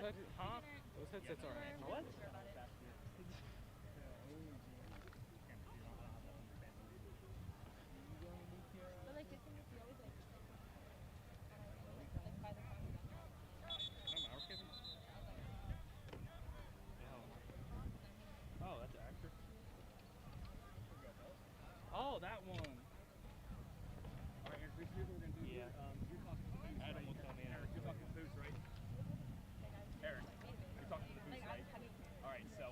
Huh? Those headsets are what? Oh, that's an actor. Oh, that one. All right, Eric, this is what we're gonna do. Yeah. You're talking to Boots, Adam will tell me. Eric, you're talking to Boots, right? Eric, you're talking to the Boots, right? All right. So,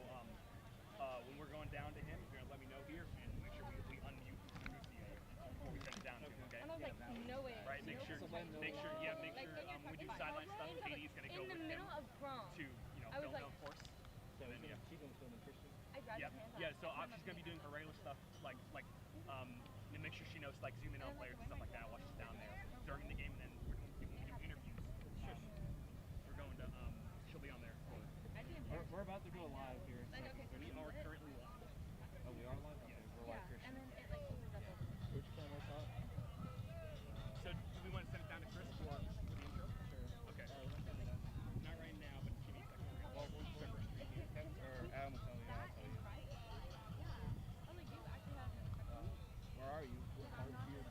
when we're going down to him, you're gonna let me know here and make sure we unmute before we turn it down. Okay. And I was like, no way. Right. Make sure. When we do sideline stuff, Katie's gonna go with him. In the middle of prom. To film, of course. So then, she's gonna film Christian. Yeah. So she's gonna be doing her regular stuff, and make sure she knows zoom in on players and stuff like that while she's down there during the game. And then we're going to do interviews. We're going to she'll be on there. We're about to go live here. We are currently live. Oh, we are live. Yeah, we're live, Christian. And then it opens up. Which camera's hot? So do we want to send it down to Chris for the intro? Sure. Okay. Not right now, but she needs Well, we'll or Adam will tell you. I'll tell you. Where are you? What part of you?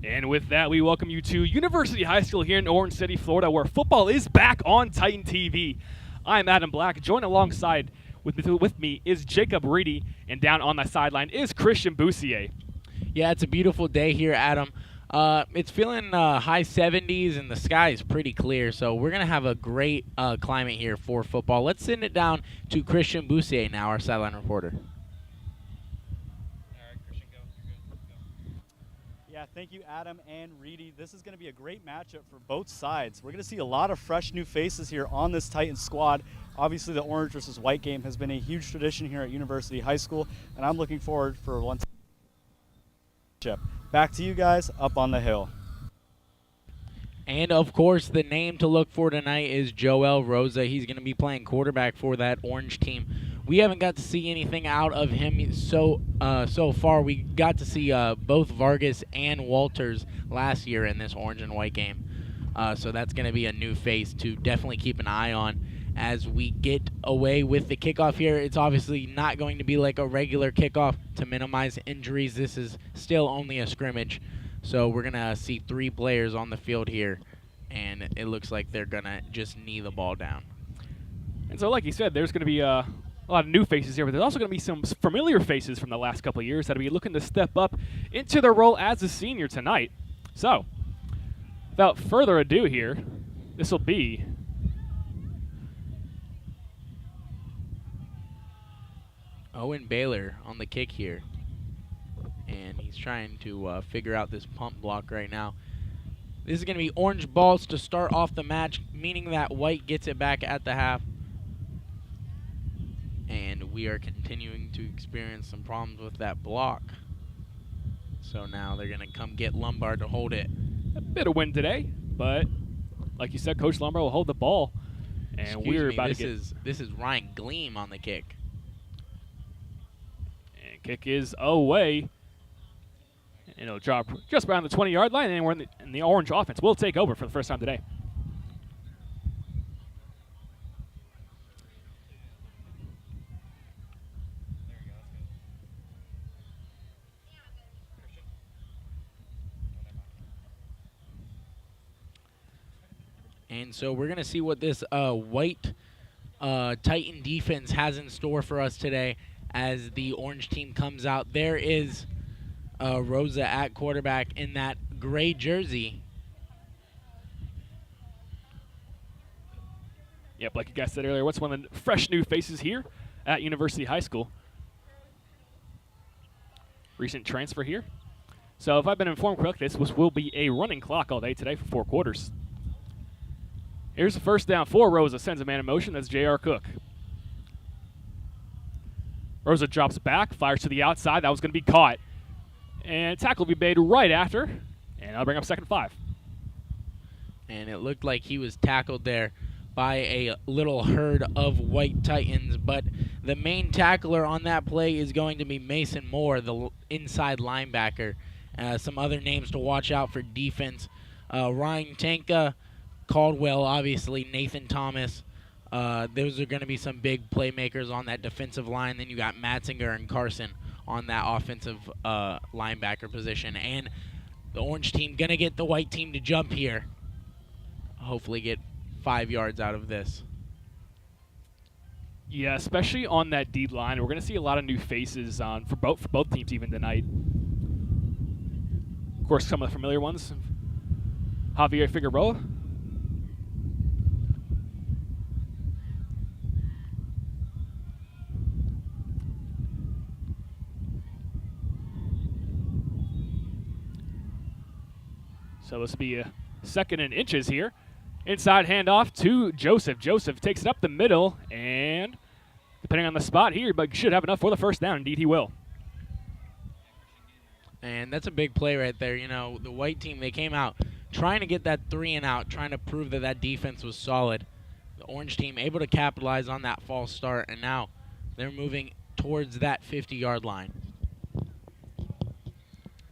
And with that, we welcome you to University High School here in Orange City, Florida, where football is back on Titan TV. I'm Adam Black. Joined alongside with me is Jacob Reedy, and down on the sideline is Christian Boussier. Yeah, it's a beautiful day here, Adam. It's feeling high 70s, and the sky is pretty clear, so we're going to have a great climate here for football. Let's send it down to Christian Boussier now, our sideline reporter. Yeah, thank you, Adam and Reedy. This is going to be a great matchup for both sides. We're going to see a lot of fresh new faces here on this Titans squad. Obviously, the orange versus white game has been a huge tradition here at University High School, and I'm looking forward for one matchup. Back to you guys up on the hill. And, of course, the name to look for tonight is Joel Rosa. He's going to be playing quarterback for that orange team. We haven't got to see anything out of him so far. We got to see both Vargas and Walters last year in this orange and white game. So that's going to be a new face to definitely keep an eye on as we get away with the kickoff here. It's obviously not going to be like a regular kickoff to minimize injuries. This is still only a scrimmage. So we're going to see 3 players on the field here, and it looks like they're going to just knee the ball down. And so, like you said, there's going to be a lot of new faces here, but there's also going to be some familiar faces from the last couple of years that will be looking to step up into their role as a senior tonight. So, without further ado here, this will be Owen Baylor on the kick here. And he's trying to figure out this pump block right now. This is going to be orange balls to start off the match, meaning that white gets it back at the half. And we are continuing to experience some problems with that block. So now they're going to come get Lombard to hold it. A bit of wind today, but like you said, Coach Lombard will hold the ball. And we're about to get... This is Ryan Gleam on the kick. And kick is away. And it'll drop just around the 20-yard line, and we're in the orange offense. We'll take over for the first time today. And so we're going to see what this white Titan defense has in store for us today as the orange team comes out. There is Rosa at quarterback in that gray jersey. Yep, like you guys said earlier, what's one of the fresh new faces here at University High School? Recent transfer here. So if I've been informed correctly, this will be a running clock all day today for 4 quarters. Here's the first down for Rosa. Sends a man in motion. That's J.R. Cook. Rosa drops back, fires to the outside. That was going to be caught. And tackle will be made right after. And I'll bring up 2nd and 5. And it looked like he was tackled there by a little herd of white Titans. But the main tackler on that play is going to be Mason Moore, the inside linebacker. Some other names to watch out for defense. Ryan Tanka, Caldwell, obviously, Nathan Thomas. Those are going to be some big playmakers on that defensive line. Then you got Matzinger and Carson on that offensive linebacker position. And the orange team going to get the white team to jump here. Hopefully get 5 yards out of this. Yeah, especially on that deep line. We're going to see a lot of new faces for both teams even tonight. Of course, some of the familiar ones. Javier Figueroa. So this will be a 2nd and inches here. Inside handoff to Joseph. Joseph takes it up the middle, and depending on the spot here, but should have enough for the first down. Indeed, he will. And that's a big play right there. You know, the white team, they came out trying to get that 3 and out, trying to prove that that defense was solid. The orange team able to capitalize on that false start, and now they're moving towards that 50-yard line.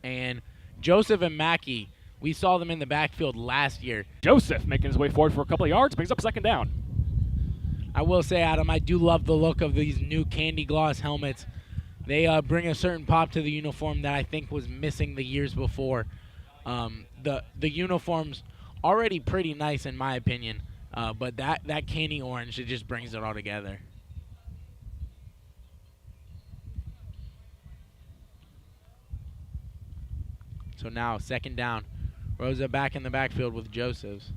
And Joseph and Mackey, we saw them in the backfield last year. Joseph making his way forward for a couple of yards, brings up 2nd down. I will say, Adam, I do love the look of these new candy gloss helmets. They bring a certain pop to the uniform that I think was missing the years before. The uniform's already pretty nice in my opinion, but that candy orange, it just brings it all together. So now 2nd down. Rosa back in the backfield with Josephs.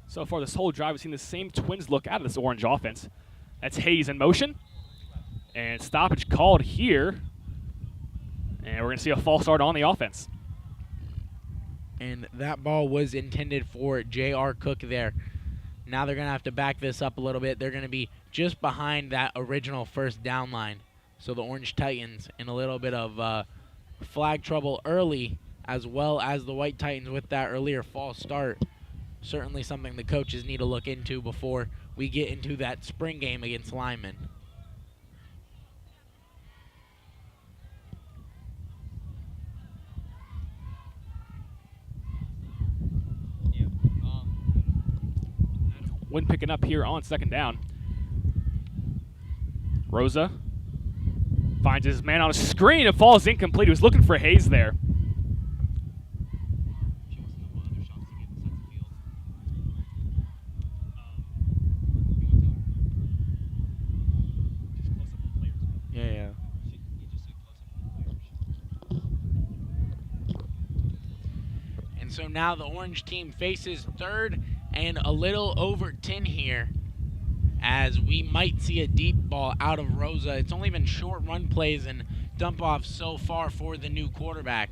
So far this whole drive, we've seen the same Twins look out of this orange offense. That's Hayes in motion. And stoppage called here. And we're going to see a false start on the offense. And that ball was intended for J.R. Cook there. Now they're going to have to back this up a little bit. They're going to be just behind that original 1st down line. So the Orange Titans in a little bit of flag trouble early, as well as the White Titans with that earlier false start. Certainly something the coaches need to look into before we get into that spring game against Lyman. Wind picking up here on 2nd down. Rosa finds his man on a screen and falls incomplete. He was looking for Hayes there. Yeah. And so now the orange team faces 3rd and a little over 10 here, as we might see a deep ball out of Rosa. It's only been short run plays and dump offs so far for the new quarterback.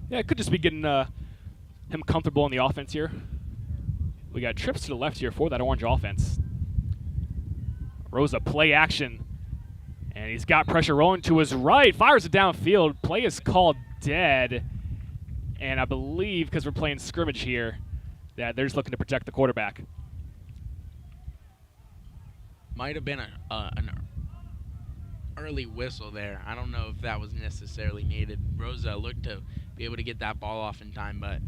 Yeah, it could just be getting him comfortable in the offense here. We got trips to the left here for that orange offense. Rosa play action, and he's got pressure rolling to his right. Fires it downfield. Play is called dead, and I believe because we're playing scrimmage here that they're just looking to protect the quarterback. Might have been an early whistle there. I don't know if that was necessarily needed. Rosa looked to be able to get that ball off in time, but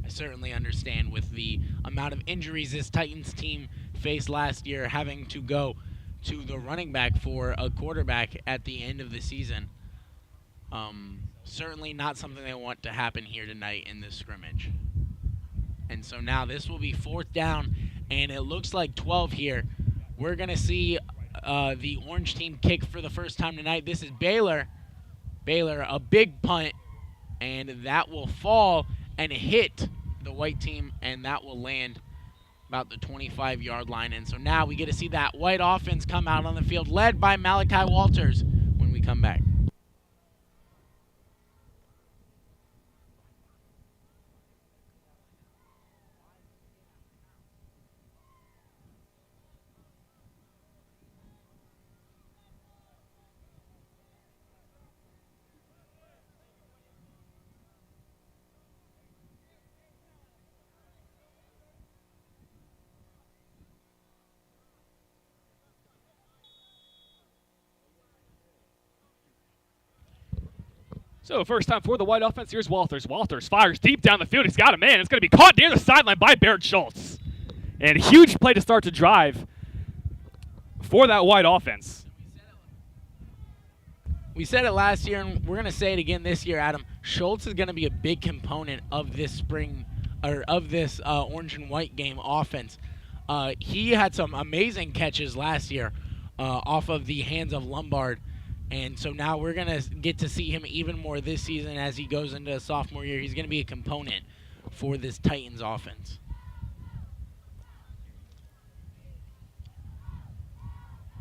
I certainly understand with the amount of injuries this Titans team faced last year, having to go to the running back for a quarterback at the end of the season. Certainly not something they want to happen here tonight in this scrimmage. And so now this will be 4th down, and it looks like 12 here. We're going to see the orange team kick for the first time tonight. This is Baylor. Baylor, a big punt, and that will fall and hit the white team, and that will land about the 25-yard line. And so now we get to see that white offense come out on the field, led by Malachi Walters, when we come back. So first time for the white offense, here's Walters. Walters fires deep down the field. He's got a man. It's going to be caught near the sideline by Barrett Schultz. And huge play to start the drive for that white offense. We said it last year, and we're going to say it again this year, Adam. Schultz is going to be a big component of this spring, or of this orange and white game offense. He had some amazing catches last year off of the hands of Lombard. And so now we're going to get to see him even more this season as he goes into sophomore year. He's going to be a component for this Titans offense.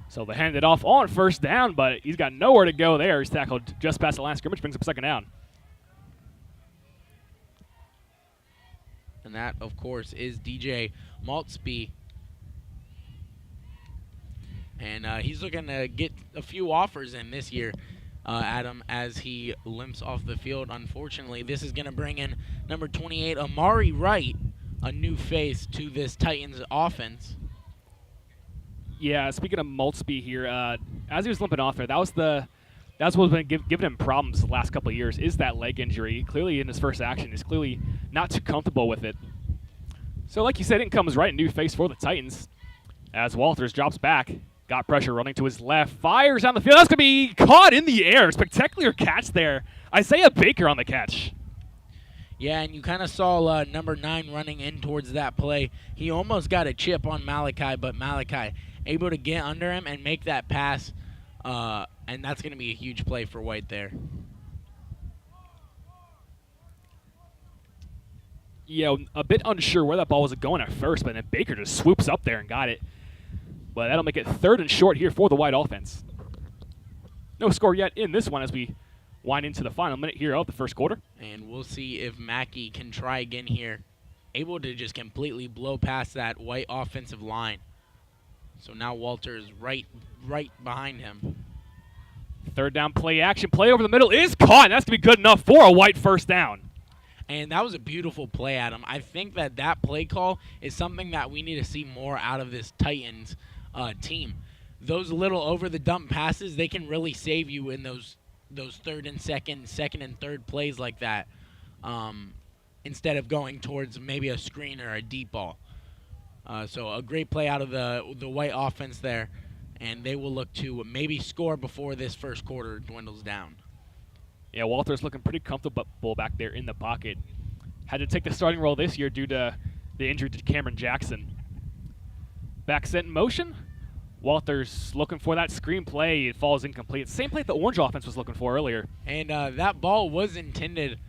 So they hand it off on first down, but he's got nowhere to go there. He's tackled just past the line of scrimmage, brings up 2nd down. And that, of course, is DJ Maltzby. And he's looking to get a few offers in this year, Adam, as he limps off the field. Unfortunately, this is going to bring in number 28, Amari Wright, a new face to this Titans offense. Yeah, speaking of Maltzby here, as he was limping off there, that's what's been giving him problems the last couple of years, is that leg injury. Clearly in his first action, he's clearly not too comfortable with it. So like you said, in comes Wright, new face for the Titans, as Walters drops back. Got pressure running to his left, fires down the field. That's going to be caught in the air. Spectacular catch there. Isaiah Baker on the catch. Yeah, and you kind of saw number 9 running in towards that play. He almost got a chip on Malachi, but Malachi able to get under him and make that pass, and that's going to be a huge play for White there. Yeah, a bit unsure where that ball was going at first, but then Baker just swoops up there and got it. But that'll make it 3rd and short here for the white offense. No score yet in this one as we wind into the final minute here of the first quarter. And we'll see if Mackey can try again here. Able to just completely blow past that white offensive line. So now Walter is right behind him. 3rd down play action. Play over the middle is caught. And that's going to be good enough for a white first down. And that was a beautiful play, Adam. I think that play call is something that we need to see more out of this Titans team. Those little over-the-dump passes, they can really save you in those 3rd and second and third plays like that, instead of going towards maybe a screen or a deep ball. So a great play out of the white offense there, and they will look to maybe score before this first quarter dwindles down. Yeah, Walter's looking pretty comfortable back there in the pocket. Had to take the starting role this year due to the injury to Cameron Jackson. Back set in motion. Walters looking for that screen play. It falls incomplete. Same play the orange offense was looking for earlier. And that ball was intended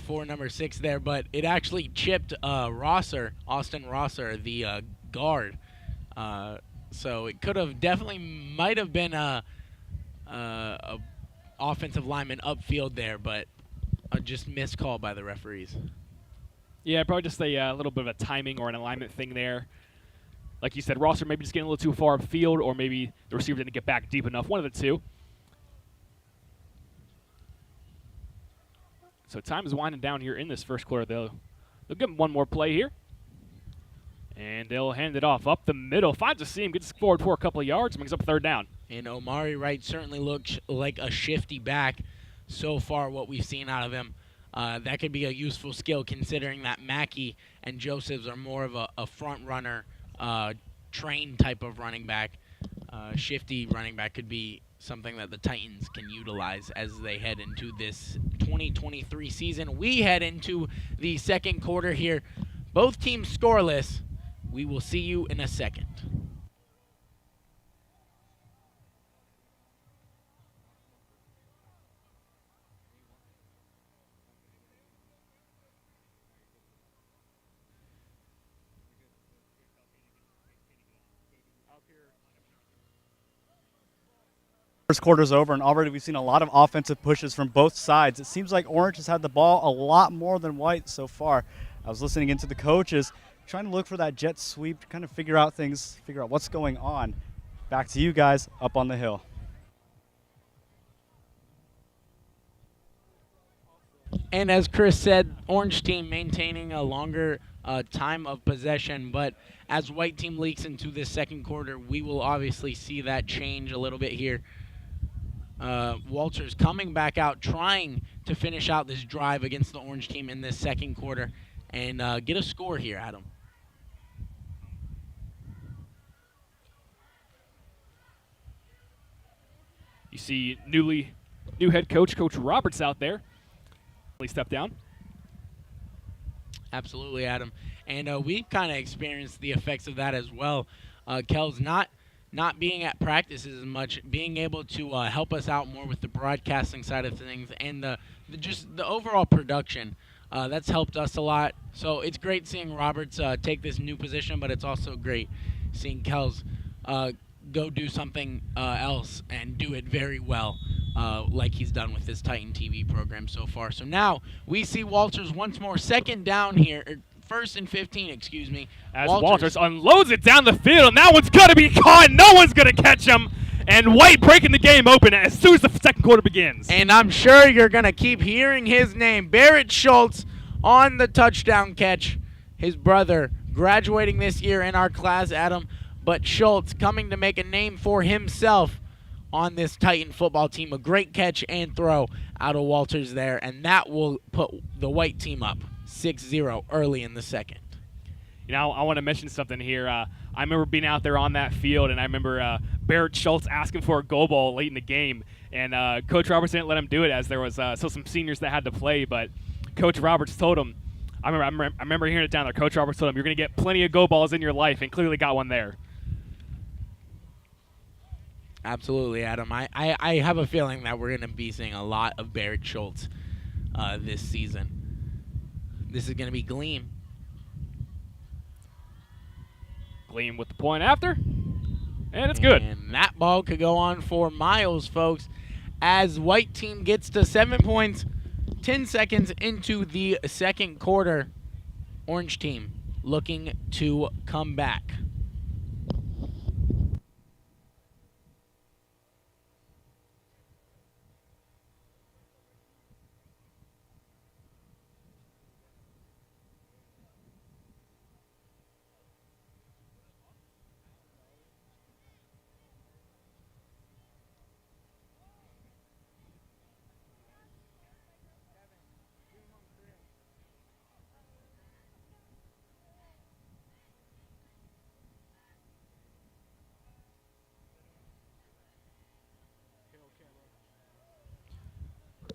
for number 6 there, but it actually chipped Austin Rosser, the guard. So it could have might have been a offensive lineman upfield there, but just missed call by the referees. Yeah, probably just a little bit of a timing or an alignment thing there. Like you said, Rosser maybe just getting a little too far upfield, or maybe the receiver didn't get back deep enough. One of the two. So time is winding down here in this first quarter. They'll give him one more play here. And they'll hand it off up the middle. Finds a seam, gets forward for a couple of yards, brings up 3rd down. And Omari Wright certainly looks like a shifty back so far, what we've seen out of him. That could be a useful skill, considering that Mackey and Josephs are more of a front runner, trained type of running back. Shifty running back could be something that the Titans can utilize as they head into this 2023 season. We head into the second quarter here. Both teams scoreless. We will see you in a second. First quarter's over, and already we've seen a lot of offensive pushes from both sides. It seems like Orange has had the ball a lot more than White so far. I was listening into the coaches, trying to look for that jet sweep to kind of figure out what's going on. Back to you guys up on the hill. And as Chris said, Orange team maintaining a longer time of possession, but as White team leaks into this second quarter, we will obviously see that change a little bit here. Walters coming back out, trying to finish out this drive against the Orange team in this second quarter and get a score here, Adam. You see new head coach, Coach Roberts, out there. Please step down. Absolutely, Adam. And we've kind of experienced the effects of that as well. Kel's not being at practices as much, being able to help us out more with the broadcasting side of things and the overall production. That's helped us a lot. So it's great seeing Roberts take this new position, but it's also great seeing Kel's go do something else and do it very well, like he's done with this Titan TV program so far. So now we see Walters once more, second down here, 1st and 15, excuse me. As Walters unloads it down the field, and that one's going to be caught. No one's going to catch him. And White breaking the game open as soon as the second quarter begins. And I'm sure you're going to keep hearing his name. Barrett Schultz on the touchdown catch. His brother graduating this year in our class, Adam. But Schultz coming to make a name for himself on this Titan football team. A great catch and throw out of Walters there. And that will put the White team up 6-0 early in the second. You know, I want to mention something here. I remember being out there on that field, and I remember Barrett Schultz asking for a goal ball late in the game. And Coach Roberts didn't let him do it, as there was still some seniors that had to play. But Coach Roberts told him, I remember hearing it down there. Coach Roberts told him, you're going to get plenty of go balls in your life, and clearly got one there. Absolutely, Adam. I have a feeling that we're going to be seeing a lot of Barrett Schultz this season. This is going to be Gleam. Gleam with the point after, and it's good. And that ball could go on for miles, folks, as White team gets to 7 points, 10 seconds into the second quarter. Orange team looking to come back.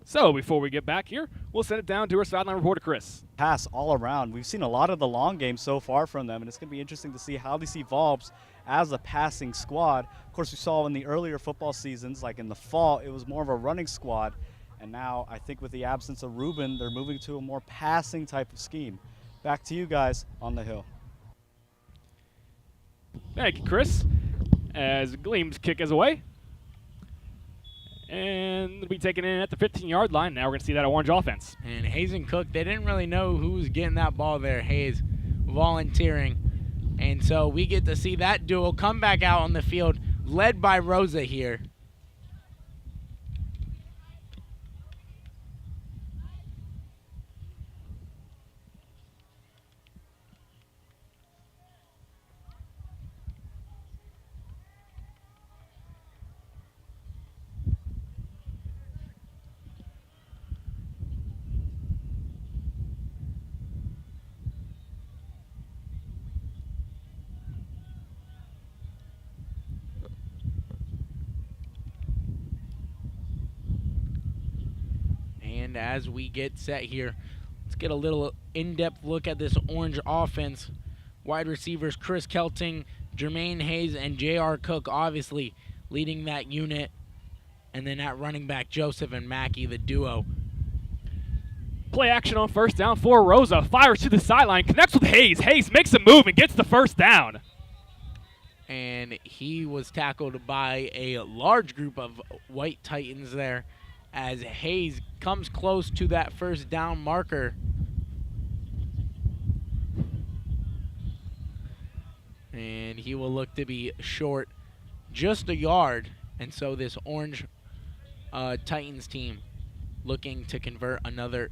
So before we get back here, we'll send it down to our sideline reporter, Chris. Pass all around. We've seen a lot of the long game so far from them, and it's going to be interesting to see how this evolves as a passing squad. Of course, we saw in the earlier football seasons, like in the fall, it was more of a running squad. And now I think with the absence of Ruben, they're moving to a more passing type of scheme. Back to you guys on the hill. Thank you, Chris. As Gleam's kick is away. And it'll be taken in at the 15-yard line. Now we're going to see that Orange offense. And Hayes and Cook, they didn't really know who was getting that ball there. Hayes volunteering. And so we get to see that duo come back out on the field, led by Rosa here. And as we get set here, let's get a little in-depth look at this Orange offense. Wide receivers Chris Kelting, Jermaine Hayes, and J.R. Cook obviously leading that unit. And then at running back, Joseph and Mackey, the duo. Play action on first down for Rosa. Fires to the sideline, connects with Hayes. Hayes makes a move and gets the first down. And he was tackled by a large group of White Titans there as Hayes comes close to that first down marker. And he will look to be short just a yard. And so this Orange Titans team looking to convert another,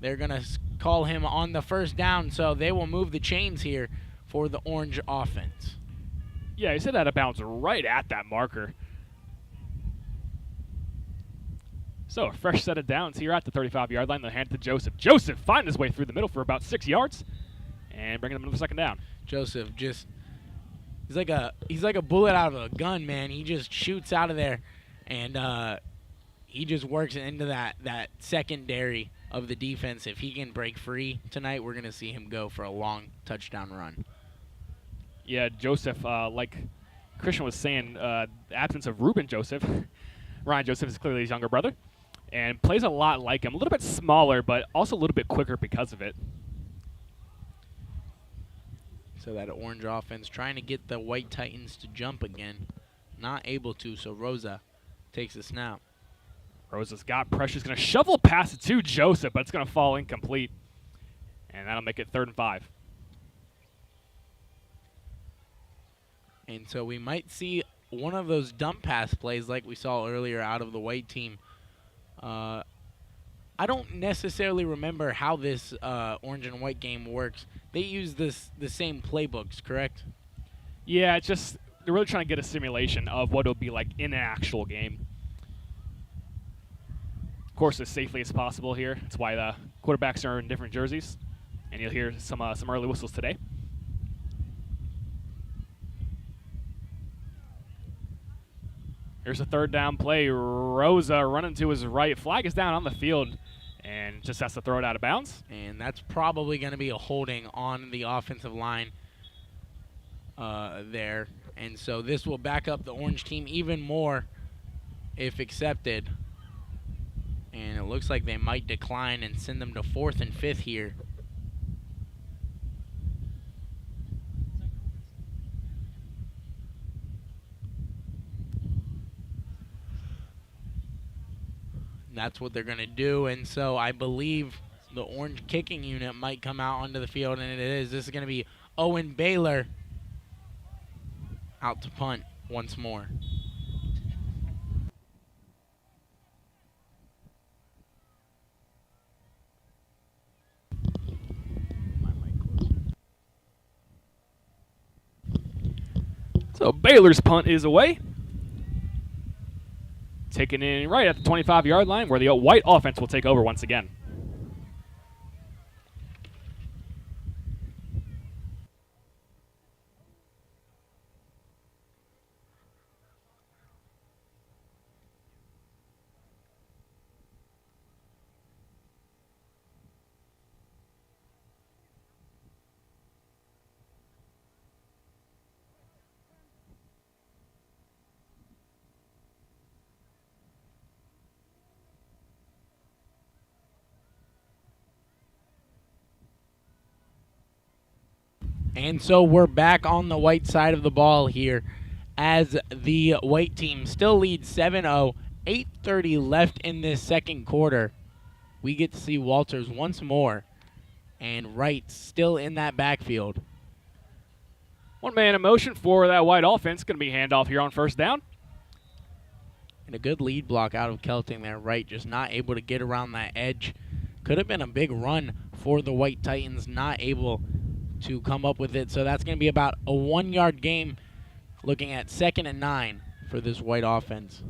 they're going to call him on the first down. So they will move the chains here for the Orange offense. Yeah, he said out of bounds right at that marker. So a fresh set of downs here at the 35-yard line. They'll hand it to Joseph. Joseph finding his way through the middle for about 6 yards and bringing them into the second down. Joseph just, he's like a bullet out of a gun, man. He just shoots out of there, and he just works into that secondary of the defense. If he can break free tonight, we're going to see him go for a long touchdown run. Yeah, Joseph, like Christian was saying, the absence of Ruben Joseph, Ryan Joseph is clearly his younger brother, and plays a lot like him. A little bit smaller, but also a little bit quicker because of it. So that Orange offense trying to get the White Titans to jump again. Not able to, so Rosa takes the snap. Rosa's got pressure. He's going to shovel past it to Joseph, but it's going to fall incomplete. And that'll make it 3rd and 5. And so we might see one of those dump pass plays like we saw earlier out of the White team. I don't necessarily remember how this Orange and White game works. They use the same playbooks, correct? Yeah, it's just they're really trying to get a simulation of what it'll be like in an actual game. Of course, as safely as possible here. That's why the quarterbacks are in different jerseys. And you'll hear some early whistles today. Here's a 3rd down play. Rosa running to his right. Flag is down on the field and just has to throw it out of bounds. And that's probably going to be a holding on the offensive line there. And so this will back up the Orange team even more if accepted. And it looks like they might decline and send them to 4th and 5th here. That's what they're going to do, and so I believe the Orange kicking unit might come out onto the field, and it is. This is going to be Owen Baylor out to punt once more. So Baylor's punt is away. Taken in right at the 25-yard line where the White offense will take over once again. And so we're back on the white side of the ball here as the white team still leads 7-0. 8:30 left in this second quarter. We get to see Walters once more, and Wright still in that backfield. One man in motion for that white offense. Going to be handoff here on first down. And a good lead block out of Kelting there. Wright just not able to get around that edge. Could have been a big run for the White Titans, not able to come up with it. So that's going to be about a 1-yard game, looking at 2nd and 9 for this White offense.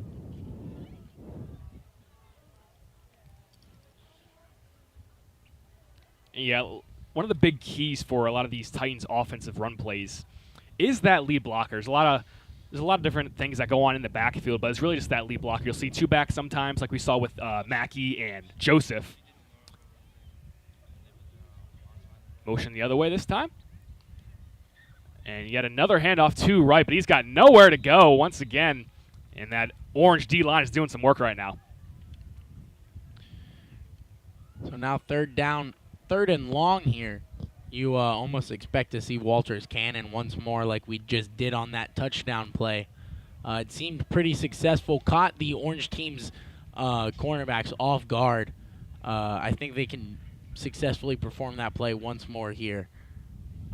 Yeah, one of the big keys for a lot of these Titans offensive run plays is that lead blocker. There's a lot of different things that go on in the backfield, but it's really just that lead blocker. You'll see two backs sometimes, like we saw with Mackey and Joseph. Motion the other way this time. And yet another handoff to Wright, but he's got nowhere to go once again. And that orange D-line is doing some work right now. So now 3rd and long here. You almost expect to see Walters cannon once more like we just did on that touchdown play. It seemed pretty successful. Caught the orange team's cornerbacks off guard. I think they can successfully perform that play once more here,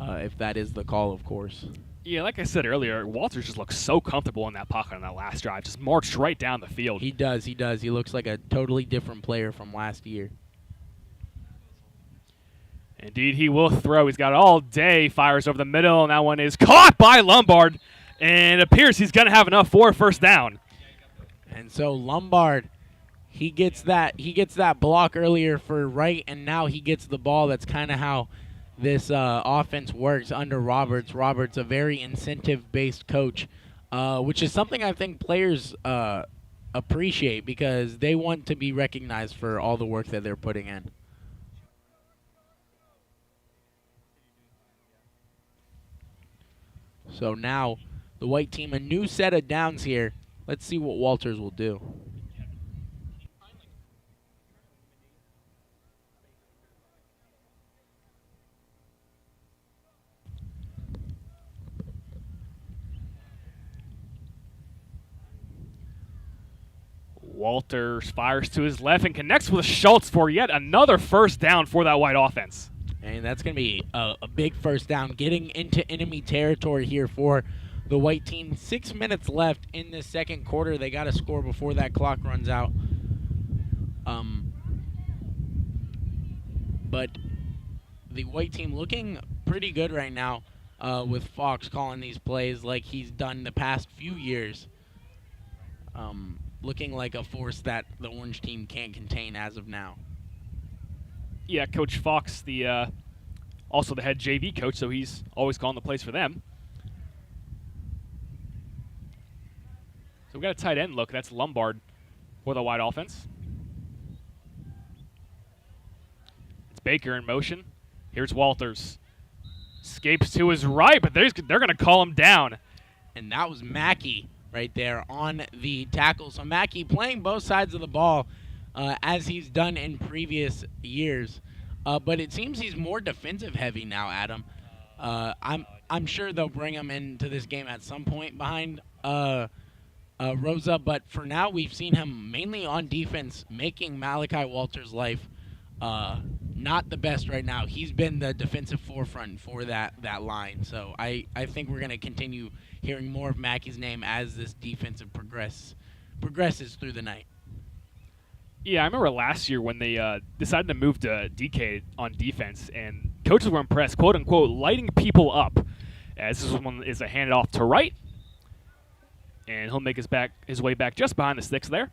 if that is the call, of course. Yeah, like I said earlier, Walters just looks so comfortable in that pocket on that last drive. Just marched right down the field. He does. He looks like a totally different player from last year. Indeed, he will throw. He's got it all day. Fires over the middle, and that one is caught by Lombard. And it appears he's going to have enough for a first down. And so Lombard, he gets that block earlier for Wright, and now he gets the ball. That's kind of how this offense works under Roberts. Roberts, a very incentive-based coach, which is something I think players appreciate because they want to be recognized for all the work that they're putting in. So now the white team, a new set of downs here. Let's see what Walters will do. Walters fires to his left and connects with Schultz for yet another first down for that white offense. And that's going to be a big first down, getting into enemy territory here for the white team. 6 minutes left in this second quarter. They got to score before that clock runs out. But the white team looking pretty good right now with Fox calling these plays like he's done the past few years. Looking like a force that the orange team can't contain as of now. Yeah, Coach Fox, also the head JV coach, so he's always calling the plays for them. So we've got a tight end look. That's Lombard for the white offense. It's Baker in motion. Here's Walters. Escapes to his right, but they're going to call him down. And that was Mackey right there on the tackle. So Mackey playing both sides of the ball as he's done in previous years. But it seems he's more defensive heavy now, Adam. I'm sure they'll bring him into this game at some point behind Rosa, but for now we've seen him mainly on defense, making Malachi Walters' life not the best right now. He's been the defensive forefront for that line. So I think we're going to continue hearing more of Mackey's name as this defensive progresses through the night. Yeah, I remember last year when they decided to move to DK on defense, and coaches were impressed, quote-unquote, lighting people up. As this one is a handoff to Wright, and he'll make his way back just behind the sticks there.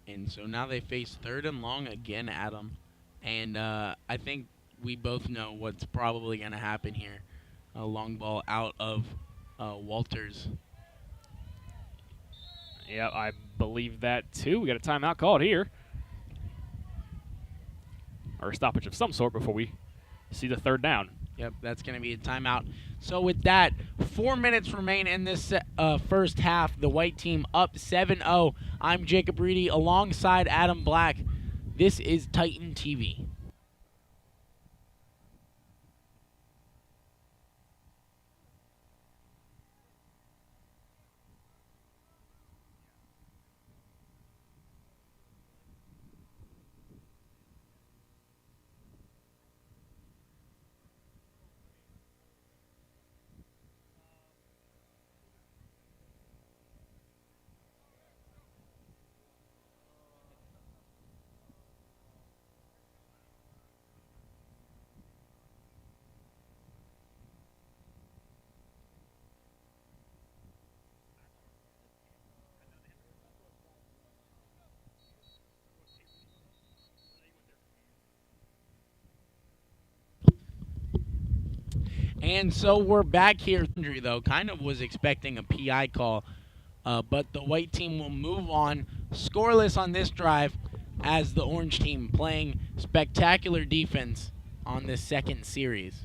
And so now they face 3rd and long again, Adam. And I think we both know what's probably going to happen here. A long ball out of Walters. Yeah, I believe that too. We got a timeout called here. or a stoppage of some sort before we see the third down. Yep, that's going to be a timeout. So with that, 4 minutes remain in this first half. The white team up 7-0. I'm Jacob Reedy alongside Adam Black. This is Titan TV. And so we're back here. Though kind of was expecting a PI call, but the white team will move on scoreless on this drive as the orange team playing spectacular defense on this second series.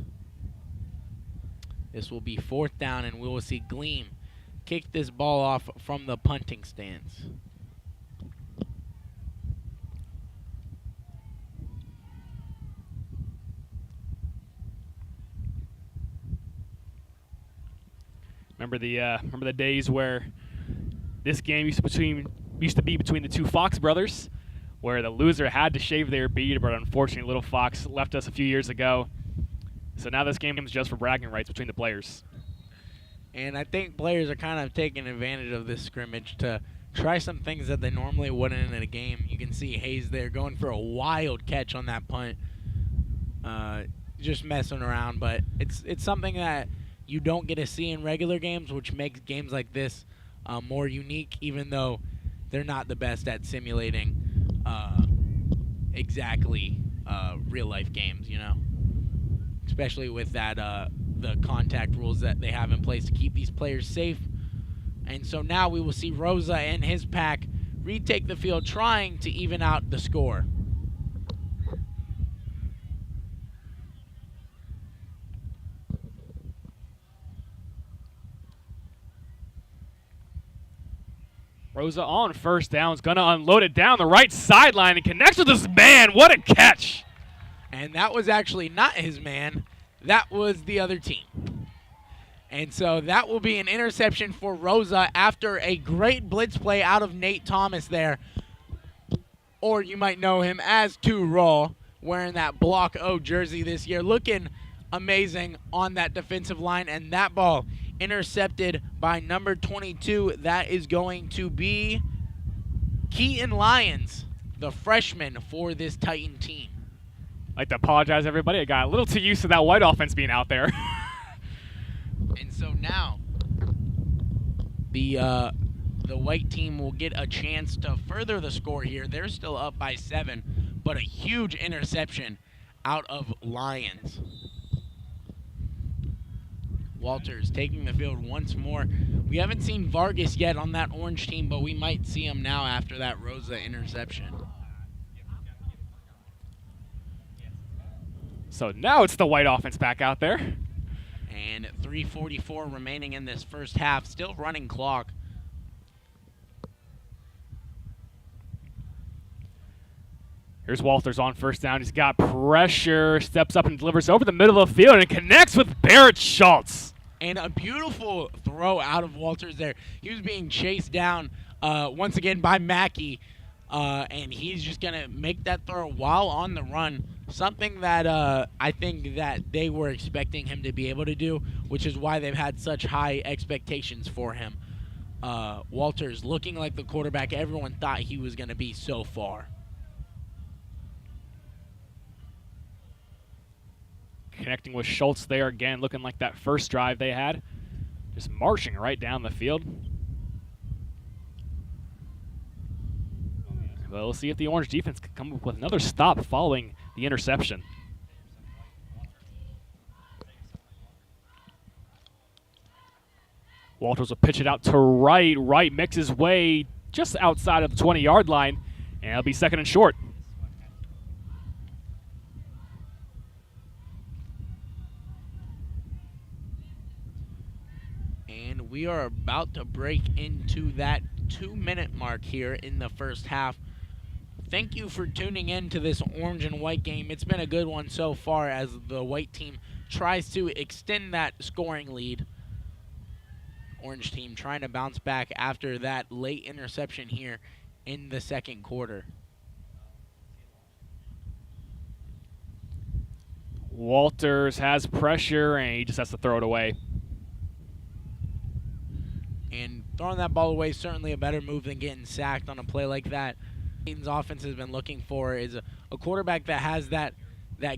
This will be 4th down, and we will see Gleam kick this ball off from the punting stance. Remember the days where this game used to be between the two Fox brothers, where the loser had to shave their beard, but unfortunately Little Fox left us a few years ago. So now this game is just for bragging rights between the players. And I think players are kind of taking advantage of this scrimmage to try some things that they normally wouldn't in a game. You can see Hayes there going for a wild catch on that punt, just messing around. But it's something that you don't get to see in regular games, which makes games like this more unique, even though they're not the best at simulating exactly real-life games, you know? Especially with that the contact rules that they have in place to keep these players safe. And so now we will see Rosa and his pack retake the field, trying to even out the score. Rosa on first down is going to unload it down the right sideline and connects with this man. What a catch. And that was actually not his man. That was the other team. And so that will be an interception for Rosa after a great blitz play out of Nate Thomas there. Or you might know him as 2 Raw, wearing that Block O jersey this year. Looking amazing on that defensive line. And that ball intercepted by number 22. That is going to be Keaton Lyons, the freshman for this Titan team. I'd like to apologize, everybody. I got a little too used to that white offense being out there. And so now the white team will get a chance to further the score here. They're still up by 7, but a huge interception out of Lyons. Walters taking the field once more. We haven't seen Vargas yet on that orange team, but we might see him now after that Rosa interception. So now it's the white offense back out there. And 3:44 remaining in this first half. Still running clock. Here's Walters on first down. He's got pressure. Steps up and delivers over the middle of the field and connects with Barrett Schultz. And a beautiful throw out of Walters there. He was being chased down once again by Mackey. And he's just going to make that throw while on the run. Something that I think that they were expecting him to be able to do, which is why they've had such high expectations for him. Walters looking like the quarterback everyone thought he was going to be so far. Connecting with Schultz there again, looking like that first drive they had. Just marching right down the field. Well, we'll see if the orange defense can come up with another stop following the interception. Walters will pitch it out to right. Right makes his way just outside of the 20-yard line, and it'll be 2nd and short. we are about to break into that 2-minute mark here in the first half. Thank you for tuning in to this orange and white game. It's been a good one so far as the white team tries to extend that scoring lead. Orange team trying to bounce back after that late interception here in the second quarter. Walters has pressure, and he just has to throw it away. And throwing that ball away is certainly a better move than getting sacked on a play like that. Dayton's offense has been looking for is a quarterback that has that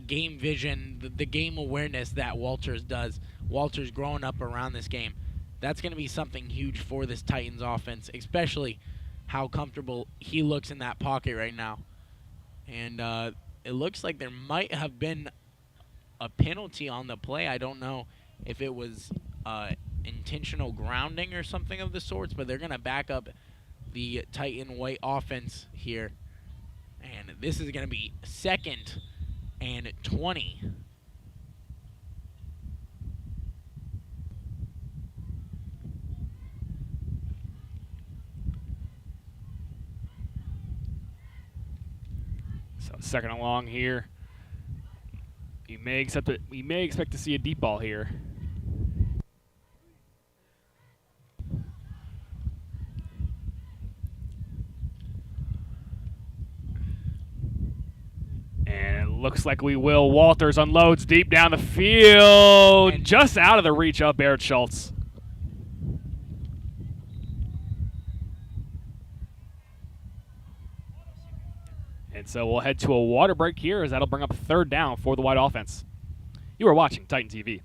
game vision, the game awareness that Walters does. Walters growing up around this game. That's going to be something huge for this Titans offense, especially how comfortable he looks in that pocket right now. And it looks like there might have been a penalty on the play. I don't know if it was intentional grounding or something of the sorts, but they're going to back up the Titan white offense here. And this is going to be 2nd and 20. So 2nd and long here. We may expect to see a deep ball here. And it looks like we will. Walters unloads deep down the field, and just out of the reach of Barrett Schultz. And so we'll head to a water break here, as that'll bring up 3rd down for the white offense. You are watching Titan TV.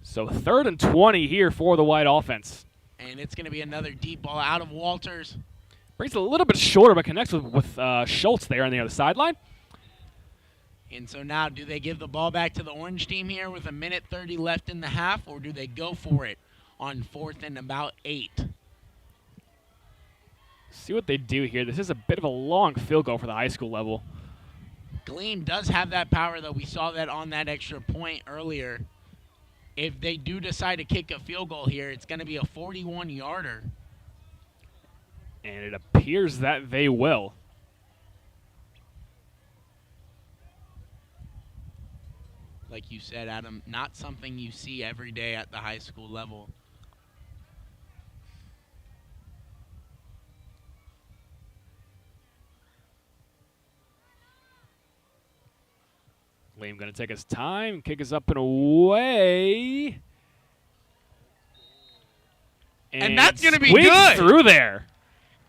So 3rd and 20 here for the white offense. And it's going to be another deep ball out of Walters. Brings it a little bit shorter, but connects with Schultz there on the other sideline. And so now, do they give the ball back to the orange team here with 1:30 left in the half, or do they go for it on 4th and about 8? See what they do here. This is a bit of a long field goal for the high school level. Gleam does have that power, though. We saw that on that extra point earlier. If they do decide to kick a field goal here, it's going to be a 41-yarder. And it appears that they will. Like you said, Adam, not something you see every day at the high school level. Liam going to take his time, kick us up and away. And that's going to be squeaks good. Through there.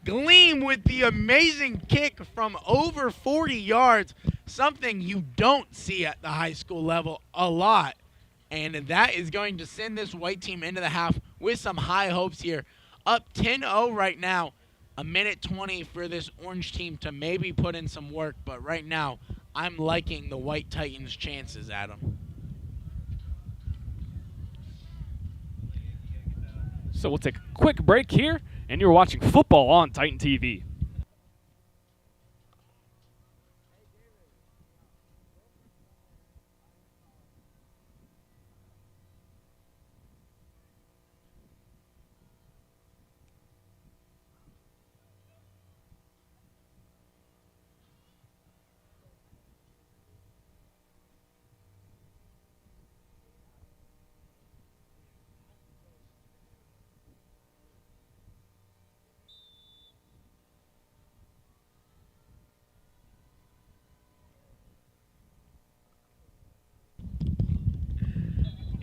Gleam with the amazing kick from over 40 yards, something you don't see at the high school level a lot. And that is going to send this white team into the half with some high hopes here. Up 10-0 right now. 1:20 for this orange team to maybe put in some work. But right now, I'm liking the white Titans' chances, Adam. So we'll take a quick break here, and you're watching football on Titan TV.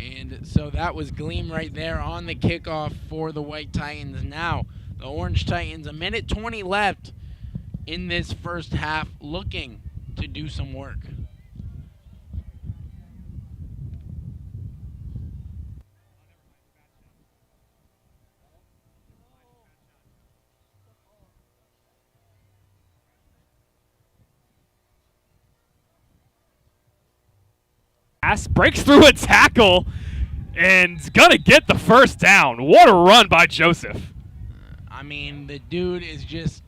And so that was Gleam right there on the kickoff for the White Titans. Now, the Orange Titans, 1:20 left in this first half, looking to do some work. Breaks through a tackle and gonna get the first down. What a run by Joseph. I mean, the dude is just,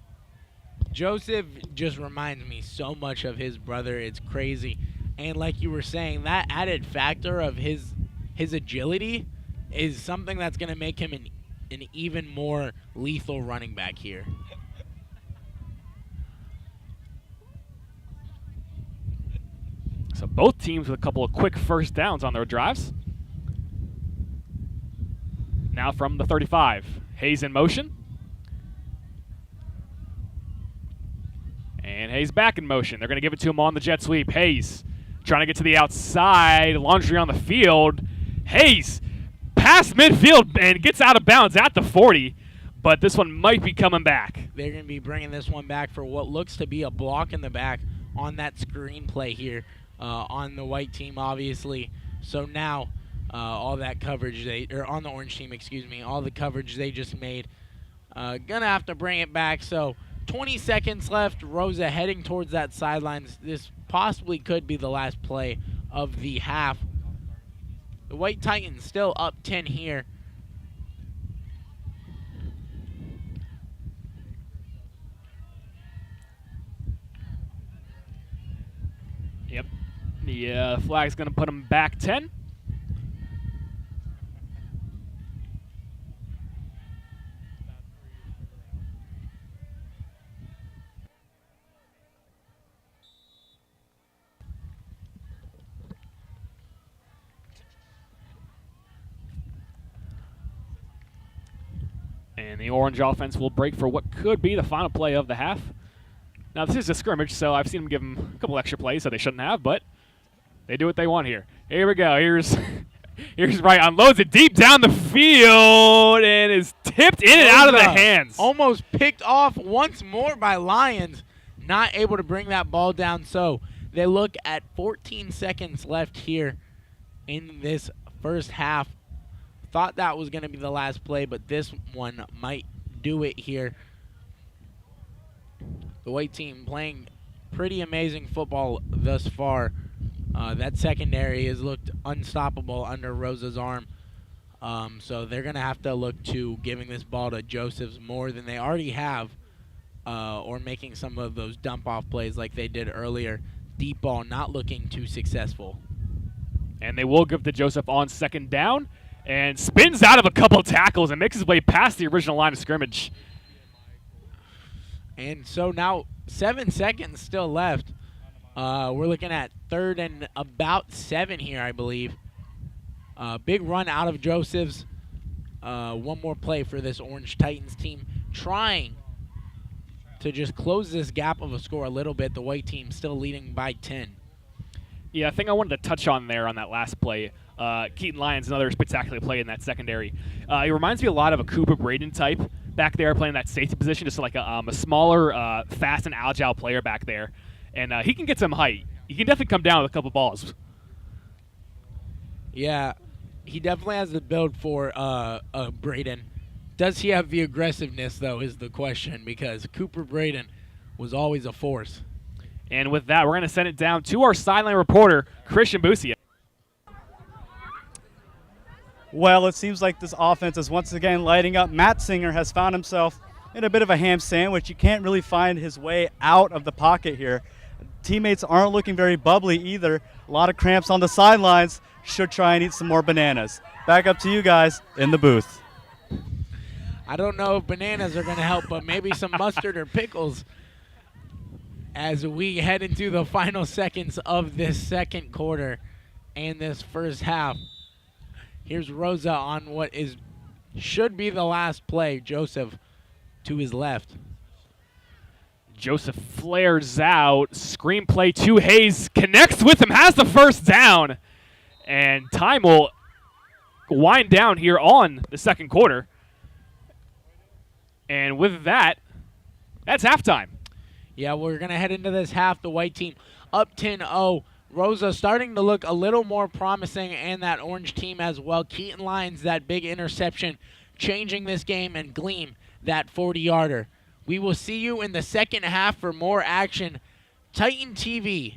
Joseph just reminds me so much of his brother. It's crazy. And like you were saying, that added factor of his agility is something that's going to make him an even more lethal running back here. So both teams with a couple of quick first downs on their drives. Now from the 35, Hayes in motion. And Hayes back in motion. They're going to give it to him on the jet sweep. Hayes trying to get to the outside. Laundry on the field. Hayes past midfield and gets out of bounds at the 40. But this one might be coming back. They're going to be bringing this one back for what looks to be a block in the back on that screen play here on the white team, obviously. So now all that coverage on the orange team, excuse me, all the coverage they just made, gonna have to bring it back. So 20 seconds left. Rosa heading towards that sidelines. This possibly could be the last play of the half. The White Titans still up 10 here. Yep. The flag's going to put them back 10. And the orange offense will break for what could be the final play of the half. Now, this is a scrimmage, so I've seen them give them a couple extra plays that they shouldn't have, but they do what they want here. Here we go. Here's Wright, unloads it deep down the field and is tipped in and out of the hands. Almost picked off once more by Lions. Not able to bring that ball down, so they look at 14 seconds left here in this first half. Thought that was going to be the last play, but this one might do it here. The white team playing pretty amazing football thus far. That secondary has looked unstoppable under Rosa's arm. So they're going to have to look to giving this ball to Josephs more than they already have, or making some of those dump-off plays like they did earlier. Deep ball not looking too successful. And they will give to Joseph on second down and spins out of a couple tackles and makes his way past the original line of scrimmage. And so now 7 seconds still left. We're looking at 3rd and about 7 here, I believe. Big run out of Joseph's. One more play for this Orange Titans team, trying to just close this gap of a score a little bit. The white team still leading by 10. Yeah, I think I wanted to touch on there on that last play. Keaton Lyons, another spectacular play in that secondary. It reminds me a lot of a Cooper Braden type back there playing that safety position, just like a smaller, fast and agile player back there. And he can get some height. He can definitely come down with a couple balls. Yeah, he definitely has the build for Braden. Does he have the aggressiveness, though, is the question, because Cooper Braden was always a force. And with that, we're going to send it down to our sideline reporter, Christian Busia. Well, it seems like this offense is once again lighting up. Matt Singer has found himself in a bit of a ham sandwich. He can't really find his way out of the pocket here. Teammates aren't looking very bubbly either. A lot of cramps on the sidelines. Should try and eat some more bananas. Back up to you guys in the booth. I don't know if bananas are going to help, but maybe some mustard or pickles as we head into the final seconds of this second quarter and this first half. Here's Rosa on what should be the last play. Joseph to his left. Joseph flares out. Screenplay to Hayes. Connects with him. Has the first down. And time will wind down here on the second quarter. And with that, that's halftime. Yeah, we're going to head into this half. The white team up 10-0. Rosa starting to look a little more promising, and that orange team as well. Keaton Lyons, that big interception, changing this game, and Gleam, that 40-yarder. We will see you in the second half for more action. Titan TV.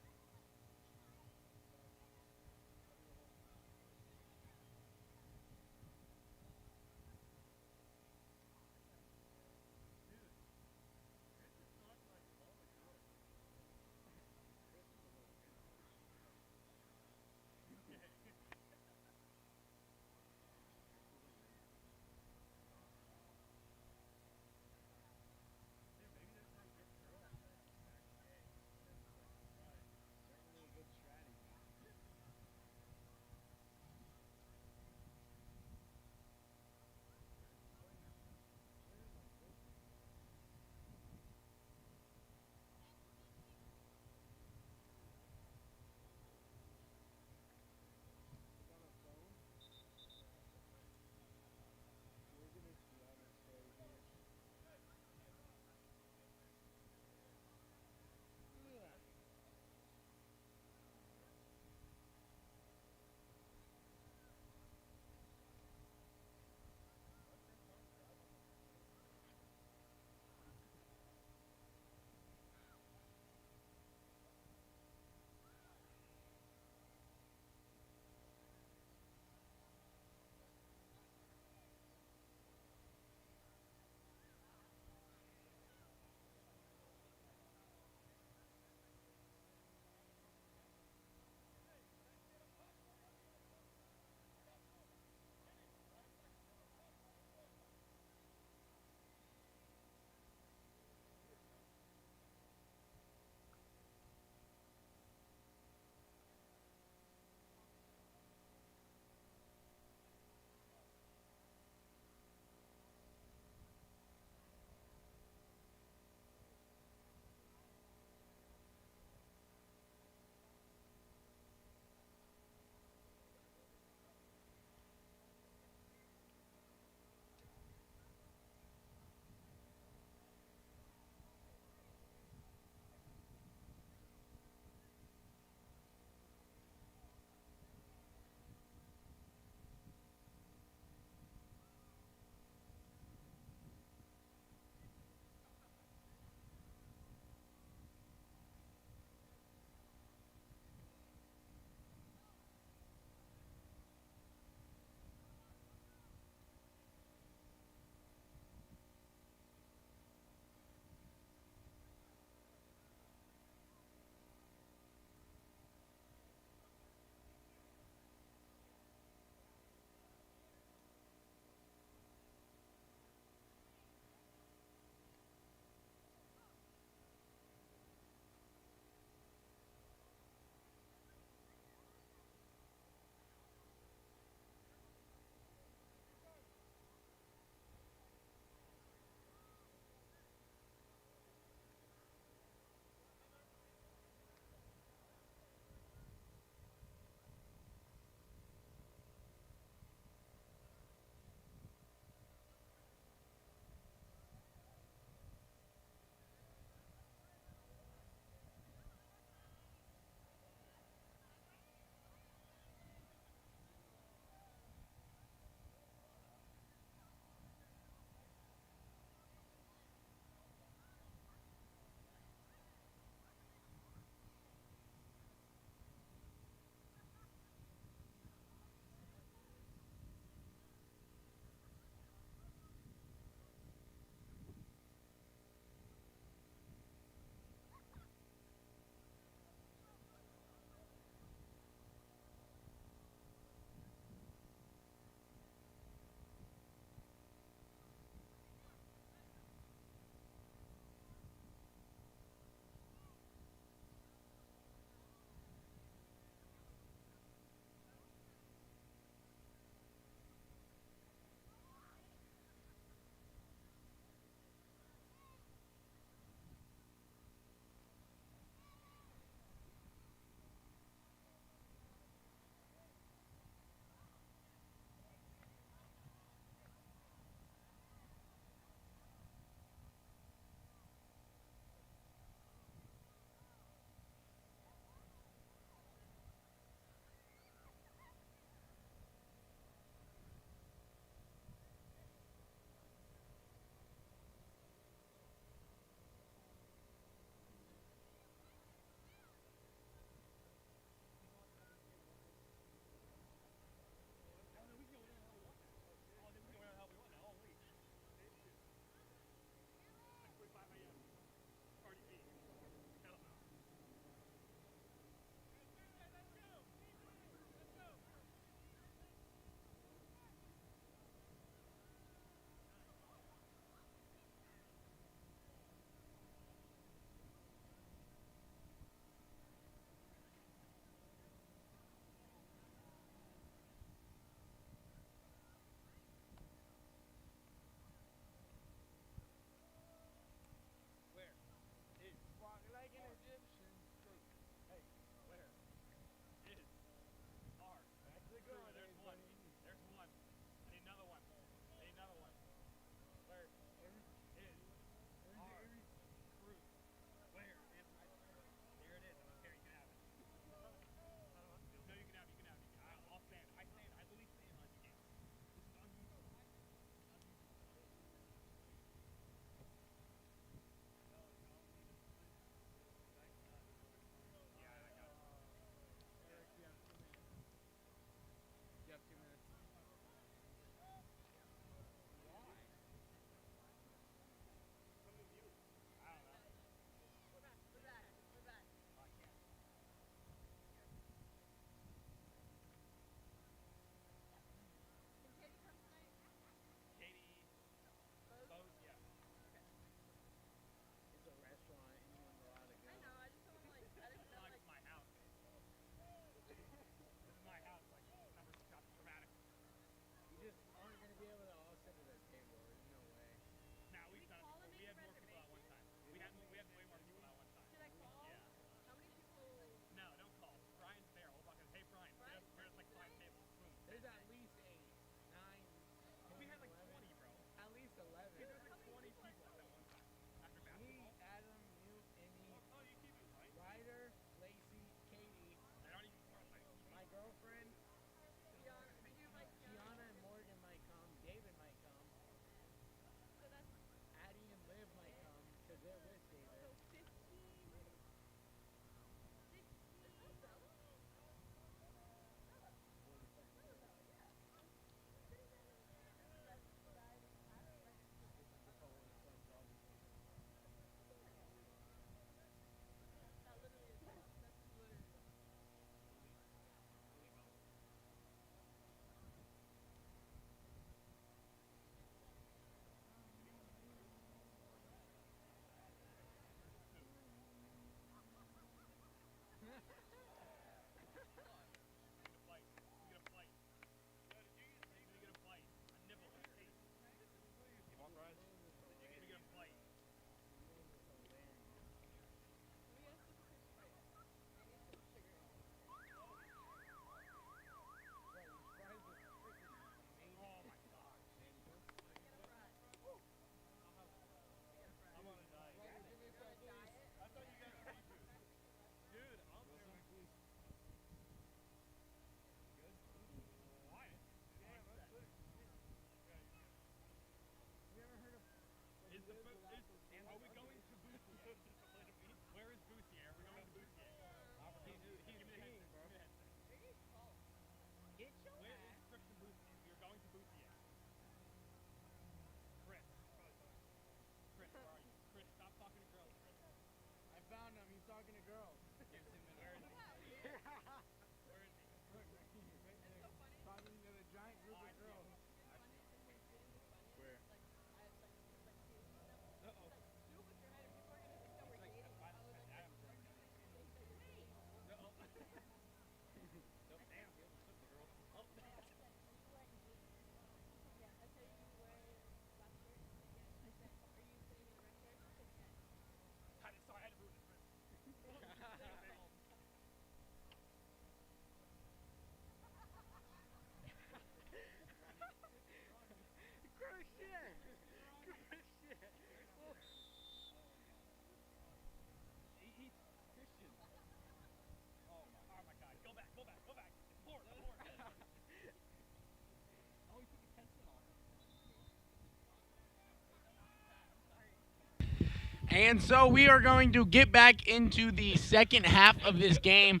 And so we are going to get back into the second half of this game.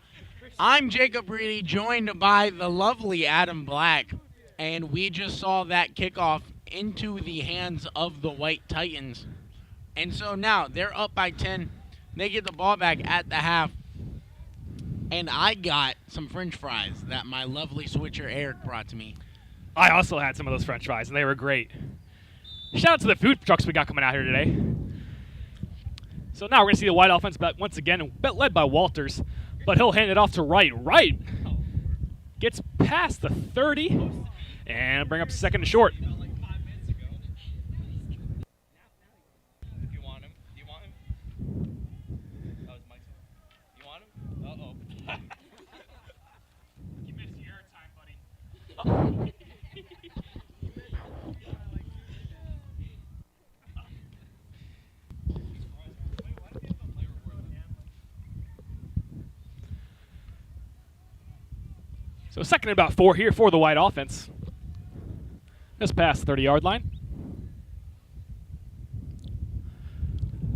I'm Jacob Reedy, joined by the lovely Adam Black, and we just saw that kickoff into the hands of the White Titans. And so now they're up by 10. They get the ball back at the half. And I got some French fries that my lovely switcher Eric brought to me. I also had some of those French fries, and they were great. Shout out to the food trucks we got coming out here today. So now we're going to see the White offense once again, led by Walters, but he'll hand it off to Wright. Wright gets past the 30 and bring up second and short. So second and about 4 here for the White offense. Just past the 30-yard line.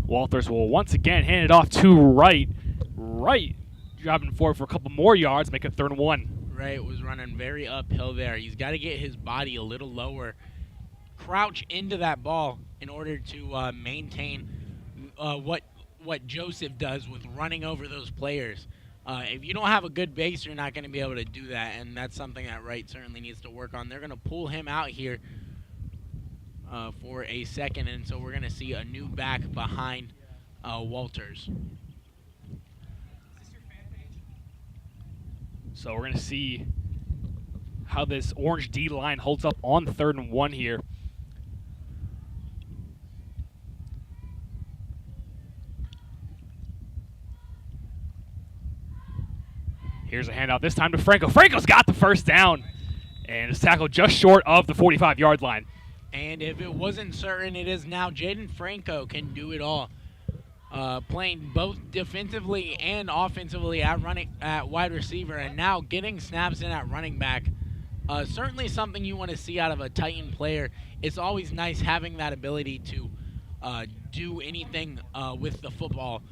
Walters will once again hand it off to Wright. Wright driving forward for a couple more yards, make it 3rd and 1. Wright was running very uphill there. He's got to get his body a little lower, crouch into that ball in order to maintain what Joseph does with running over those players. If you don't have a good base, you're not going to be able to do that, and that's something that Wright certainly needs to work on. They're going to pull him out here for a second, and so we're going to see a new back behind Walters. So we're going to see how this orange D line holds up on 3rd and 1 here. Here's a handout, this time to Franco. Franco's got the first down and is tackled just short of the 45-yard line. And if it wasn't certain, it is now. Jaden Franco can do it all, playing both defensively and offensively at wide receiver, and now getting snaps in at running back. Certainly something you want to see out of a Titan player. It's always nice having that ability to do anything with the football.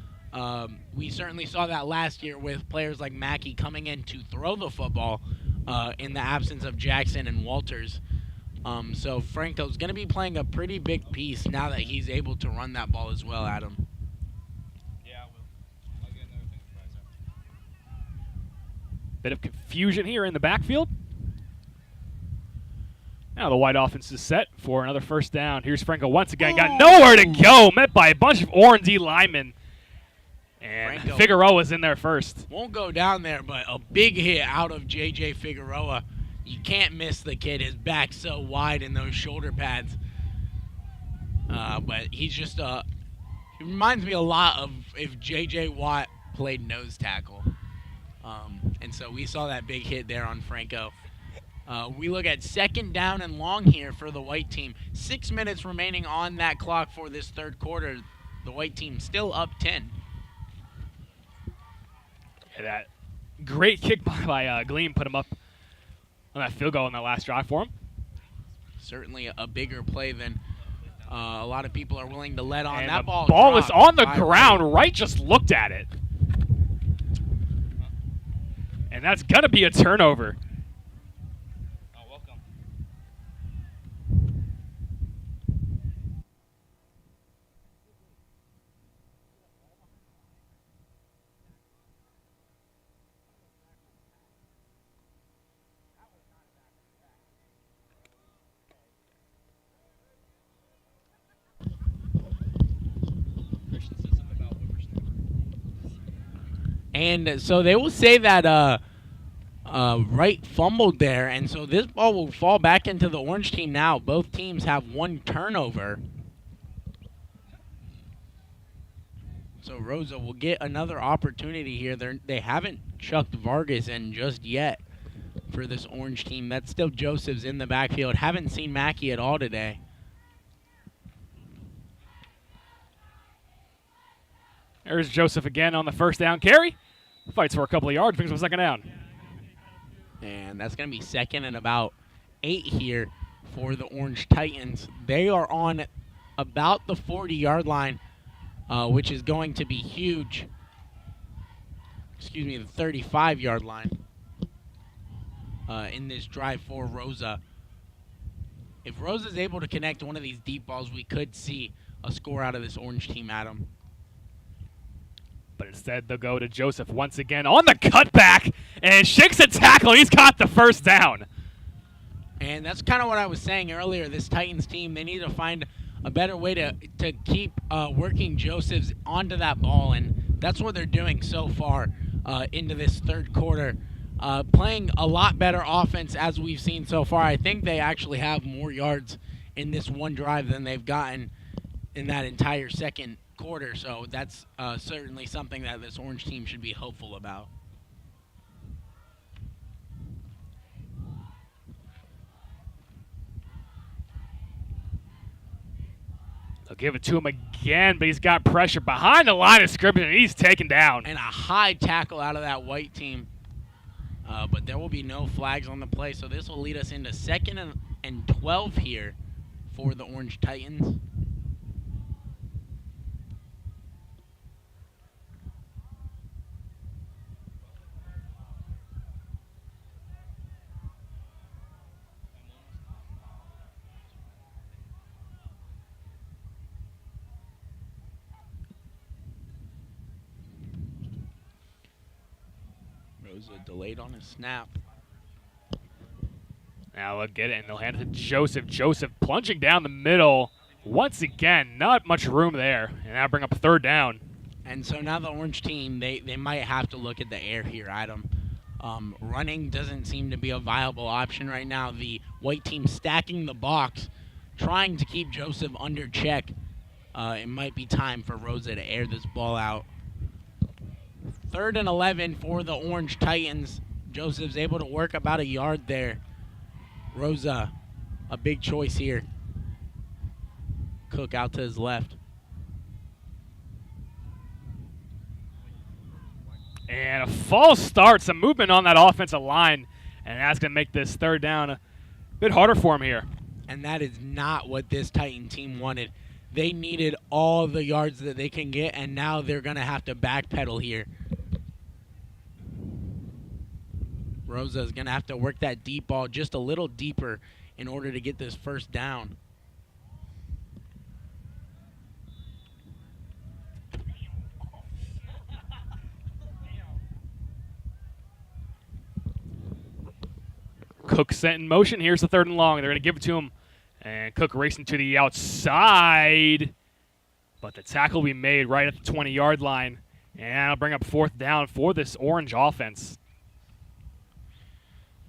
We certainly saw that last year with players like Mackey coming in to throw the football in the absence of Jackson and Walters. So Franco's going to be playing a pretty big piece now that he's able to run that ball as well, Adam. Yeah, I will. I'll get another thing for Bit of confusion here in the backfield. Now the White offense is set for another first down. Here's Franco once again. Got nowhere to go. Met by a bunch of orange D linemen. And Franco Figueroa's in there first. Won't go down there, but a big hit out of J.J. Figueroa. You can't miss the kid. His back's so wide in those shoulder pads. But he's just he reminds me a lot of if J.J. Watt played nose tackle. And so we saw that big hit there on Franco. We look at 2nd down and long here for the White team. 6 minutes remaining on that clock for this 3rd quarter. The White team still up 10. Yeah, that great kick by Gleam put him up on that field goal in that last drive for him. Certainly a bigger play than a lot of people are willing to let on. And that the ball is on the ground. Wright just looked at it. And that's going to be a turnover. Oh, welcome. And so they will say that Wright fumbled there, and so this ball will fall back into the orange team now. Both teams have 1 turnover. So Rosa will get another opportunity here. They haven't chucked Vargas in just yet for this orange team. That's still Joseph's in the backfield. Haven't seen Mackey at all today. There's Joseph again on the first down carry. Fights for a couple of yards, brings him 2nd down. And that's going to be 2nd and about 8 here for the Orange Titans. They are on about the 40-yard line. which is going to be huge. Excuse me, the 35-yard line in this drive for Rosa. If Rosa's able to connect one of these deep balls, we could see a score out of this orange team, Adam. But instead, they'll go to Joseph once again on the cutback and shakes a tackle. He's got the first down. And that's kind of what I was saying earlier. This Titans team, they need to find a better way to keep working Josephs onto that ball, and that's what they're doing so far into this third quarter. Playing a lot better offense as we've seen so far. I think they actually have more yards in this one drive than they've gotten in that entire second quarter, so that's certainly something that this orange team should be hopeful about. They'll give it to him again, but he's got pressure behind the line of scrimmage, and he's taken down. And a high tackle out of that white team. But there will be no flags on the play, so this will lead us into 2nd and 12 here for the Orange Titans. Rosa delayed on his snap. Now they'll get it, and they'll hand it to Joseph. Joseph plunging down the middle. Once again, not much room there. And now bring up 3rd down. And so now the orange team, they might have to look at the air here, Adam. Running doesn't seem to be a viable option right now. The white team stacking the box, trying to keep Joseph under check. It might be time for Rosa to air this ball out. 3rd and 11 for the Orange Titans. Joseph's able to work about a yard there. Rosa, a big choice here. Cook out to his left. And a false start, some movement on that offensive line, and that's going to make this 3rd down a bit harder for him here. And that is not what this Titan team wanted. They needed all the yards that they can get, and now they're going to have to backpedal here. Rosa is going to have to work that deep ball just a little deeper in order to get this 1st down. Cook sent in motion. Here's the 3rd and long. They're going to give it to him. And Cook racing to the outside. But the tackle we made right at the 20-yard line. And I'll bring up 4th down for this orange offense.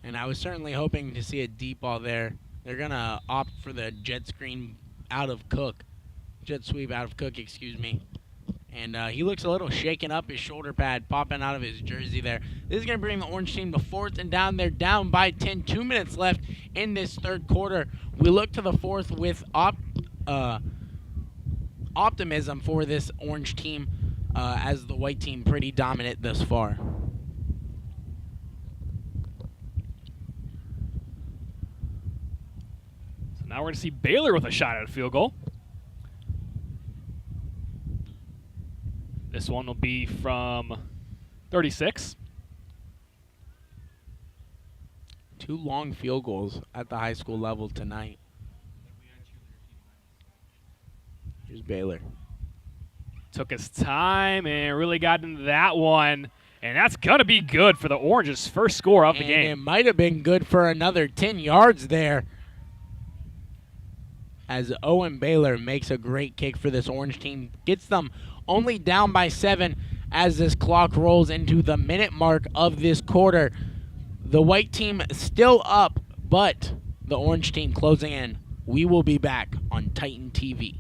And I was certainly hoping to see a deep ball there. They're going to opt for the jet screen out of Cook. Jet sweep out of Cook, excuse me. And he looks a little shaken up, his shoulder pad popping out of his jersey there. This is going to bring the orange team to 4th and down. They're down by 10, 2 minutes left in this 3rd quarter. We look to the 4th with optimism for this orange team as the white team pretty dominant thus far. Now we're going to see Baylor with a shot at a field goal. This one will be from 36. 2 long field goals at the high school level tonight. Here's Baylor. Took his time and really got into that one. And that's going to be good for the Orange's first score of the game. It might have been good for another 10 yards there, as Owen Baylor makes a great kick for this orange team. Gets them only down by 7 as this clock rolls into the minute mark of this quarter. The white team still up, but the orange team closing in. We will be back on Titan TV.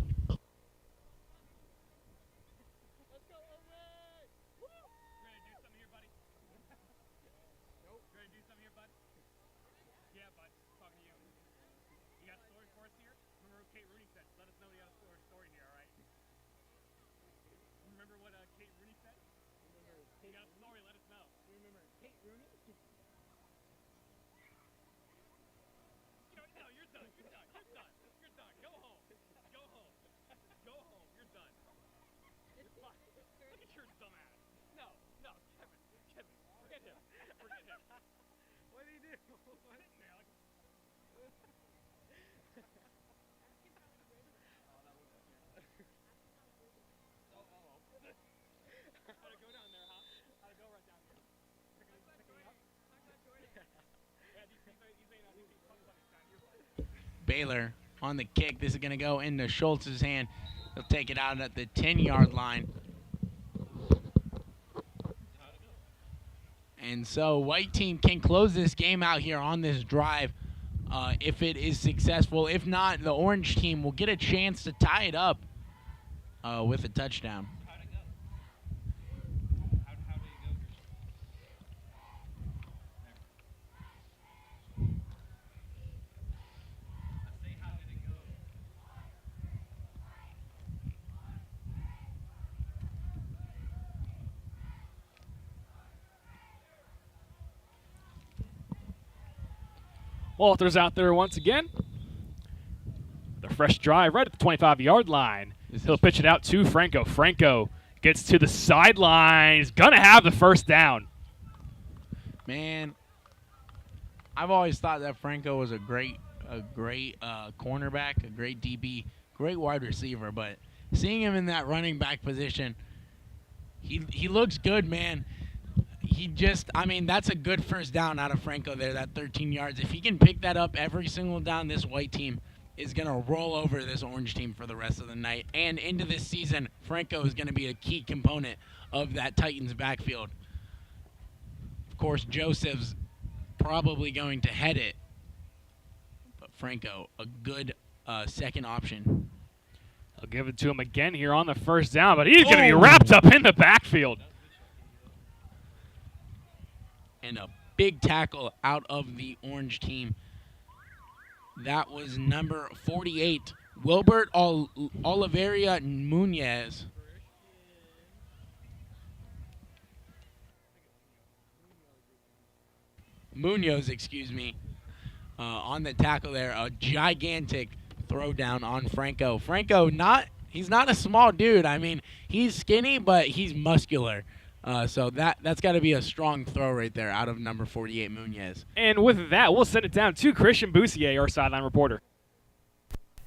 Baylor on the kick. This is going to go into Schultz's hand. He'll take it out at the 10-yard line. And so white team can close this game out here on this drive if it is successful. If not, the orange team will get a chance to tie it up with a touchdown. Walters out there once again. The fresh drive right at the 25-yard line. He'll pitch it out to Franco. Franco gets to the sideline. He's going to have the first down. Man, I've always thought that Franco was a great cornerback, a great DB, great wide receiver. But seeing him in that running back position, he looks good, man. That's a good first down out of Franco there, that 13 yards. If he can pick that up every single down, this white team is going to roll over this orange team for the rest of the night. And into this season, Franco is going to be a key component of that Titans backfield. Of course, Joseph's probably going to head it. But Franco, a good second option. I'll give it to him again here on the first down, but he's going to be wrapped up in the backfield. And a big tackle out of the orange team. That was number 48, Wilbert Oliveria Munoz. On the tackle there. A gigantic throw down on Franco. Franco, he's not a small dude. I mean, he's skinny, but he's muscular. So that's got to be a strong throw right there out of number 48, Munoz. And with that, we'll send it down to Christian Boussier, our sideline reporter.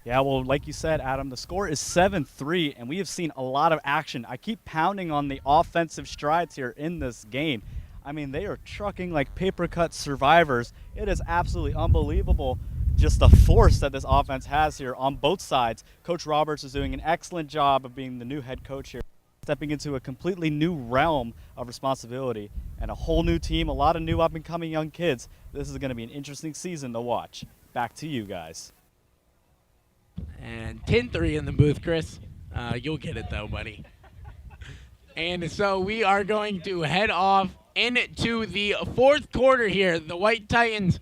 Yeah, well, like you said, Adam, the score is 7-3, and we have seen a lot of action. I keep pounding on the offensive strides here in this game. I mean, they are trucking like paper-cut survivors. It is absolutely unbelievable, just the force that this offense has here on both sides. Coach Roberts is doing an excellent job of being the new head coach here, stepping into a completely new realm of responsibility and a whole new team, a lot of new up-and-coming young kids. This is going to be an interesting season to watch. Back to you guys. And 10-3 in the booth, Chris. You'll get it, though, buddy. And so we are going to head off into the fourth quarter here. The White Titans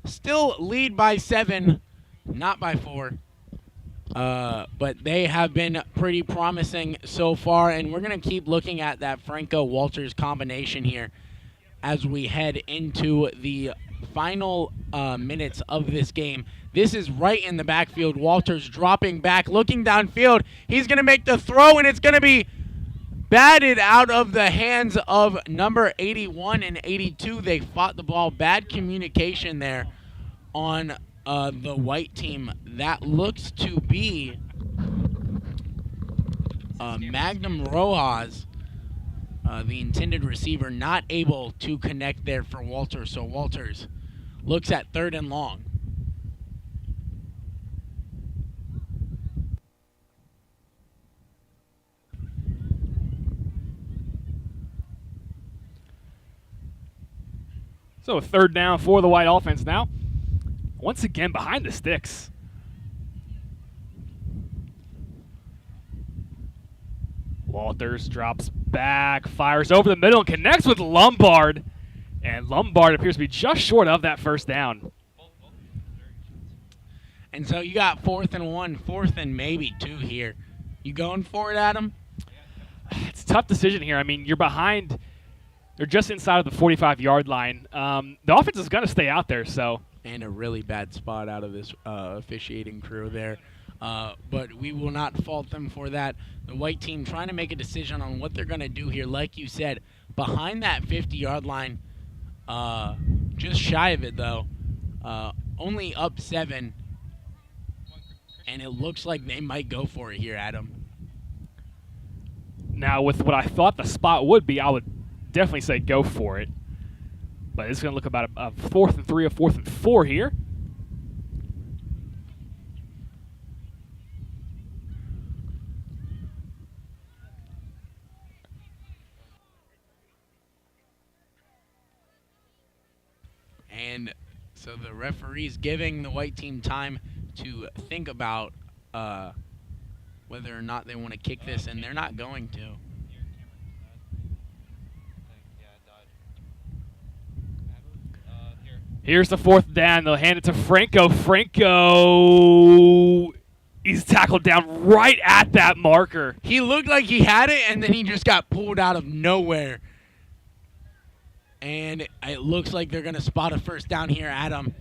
still lead by 7, not by 4. But they have been pretty promising so far, and we're going to keep looking at that Franco-Walters combination here as we head into the final minutes of this game. This is right in the backfield. Walters dropping back, looking downfield. He's going to make the throw, and it's going to be batted out of the hands of number 81 and 82. They fought the ball. Bad communication there on the white team. That looks to be Magnum Rojas, the intended receiver, not able to connect there for Walters. So Walters looks at 3rd and long. So 3rd down for the white offense now. Once again, behind the sticks. Walters drops back, fires over the middle, and connects with Lombard. And Lombard appears to be just short of that first down. And so you got 4th and 1, 4th and maybe 2 here. You going for it, Adam? It's a tough decision here. I mean, you're behind. They're just inside of the 45-yard line. The offense is going to stay out there, so. And a really bad spot out of this officiating crew there. But we will not fault them for that. The white team trying to make a decision on what they're going to do here. Like you said, behind that 50-yard line, just shy of it, though. only up 7. And it looks like they might go for it here, Adam. Now, with what I thought the spot would be, I would definitely say go for it. But it's going to look about a 4th and 3, a 4th and 4 here. And so the referee's giving the white team time to think about whether or not they want to kick this, and they're not going to. Here's the 4th down. They'll hand it to Franco. Franco, he's tackled down right at that marker. He looked like he had it, and then he just got pulled out of nowhere. And it looks like they're going to spot a first down here, Adam.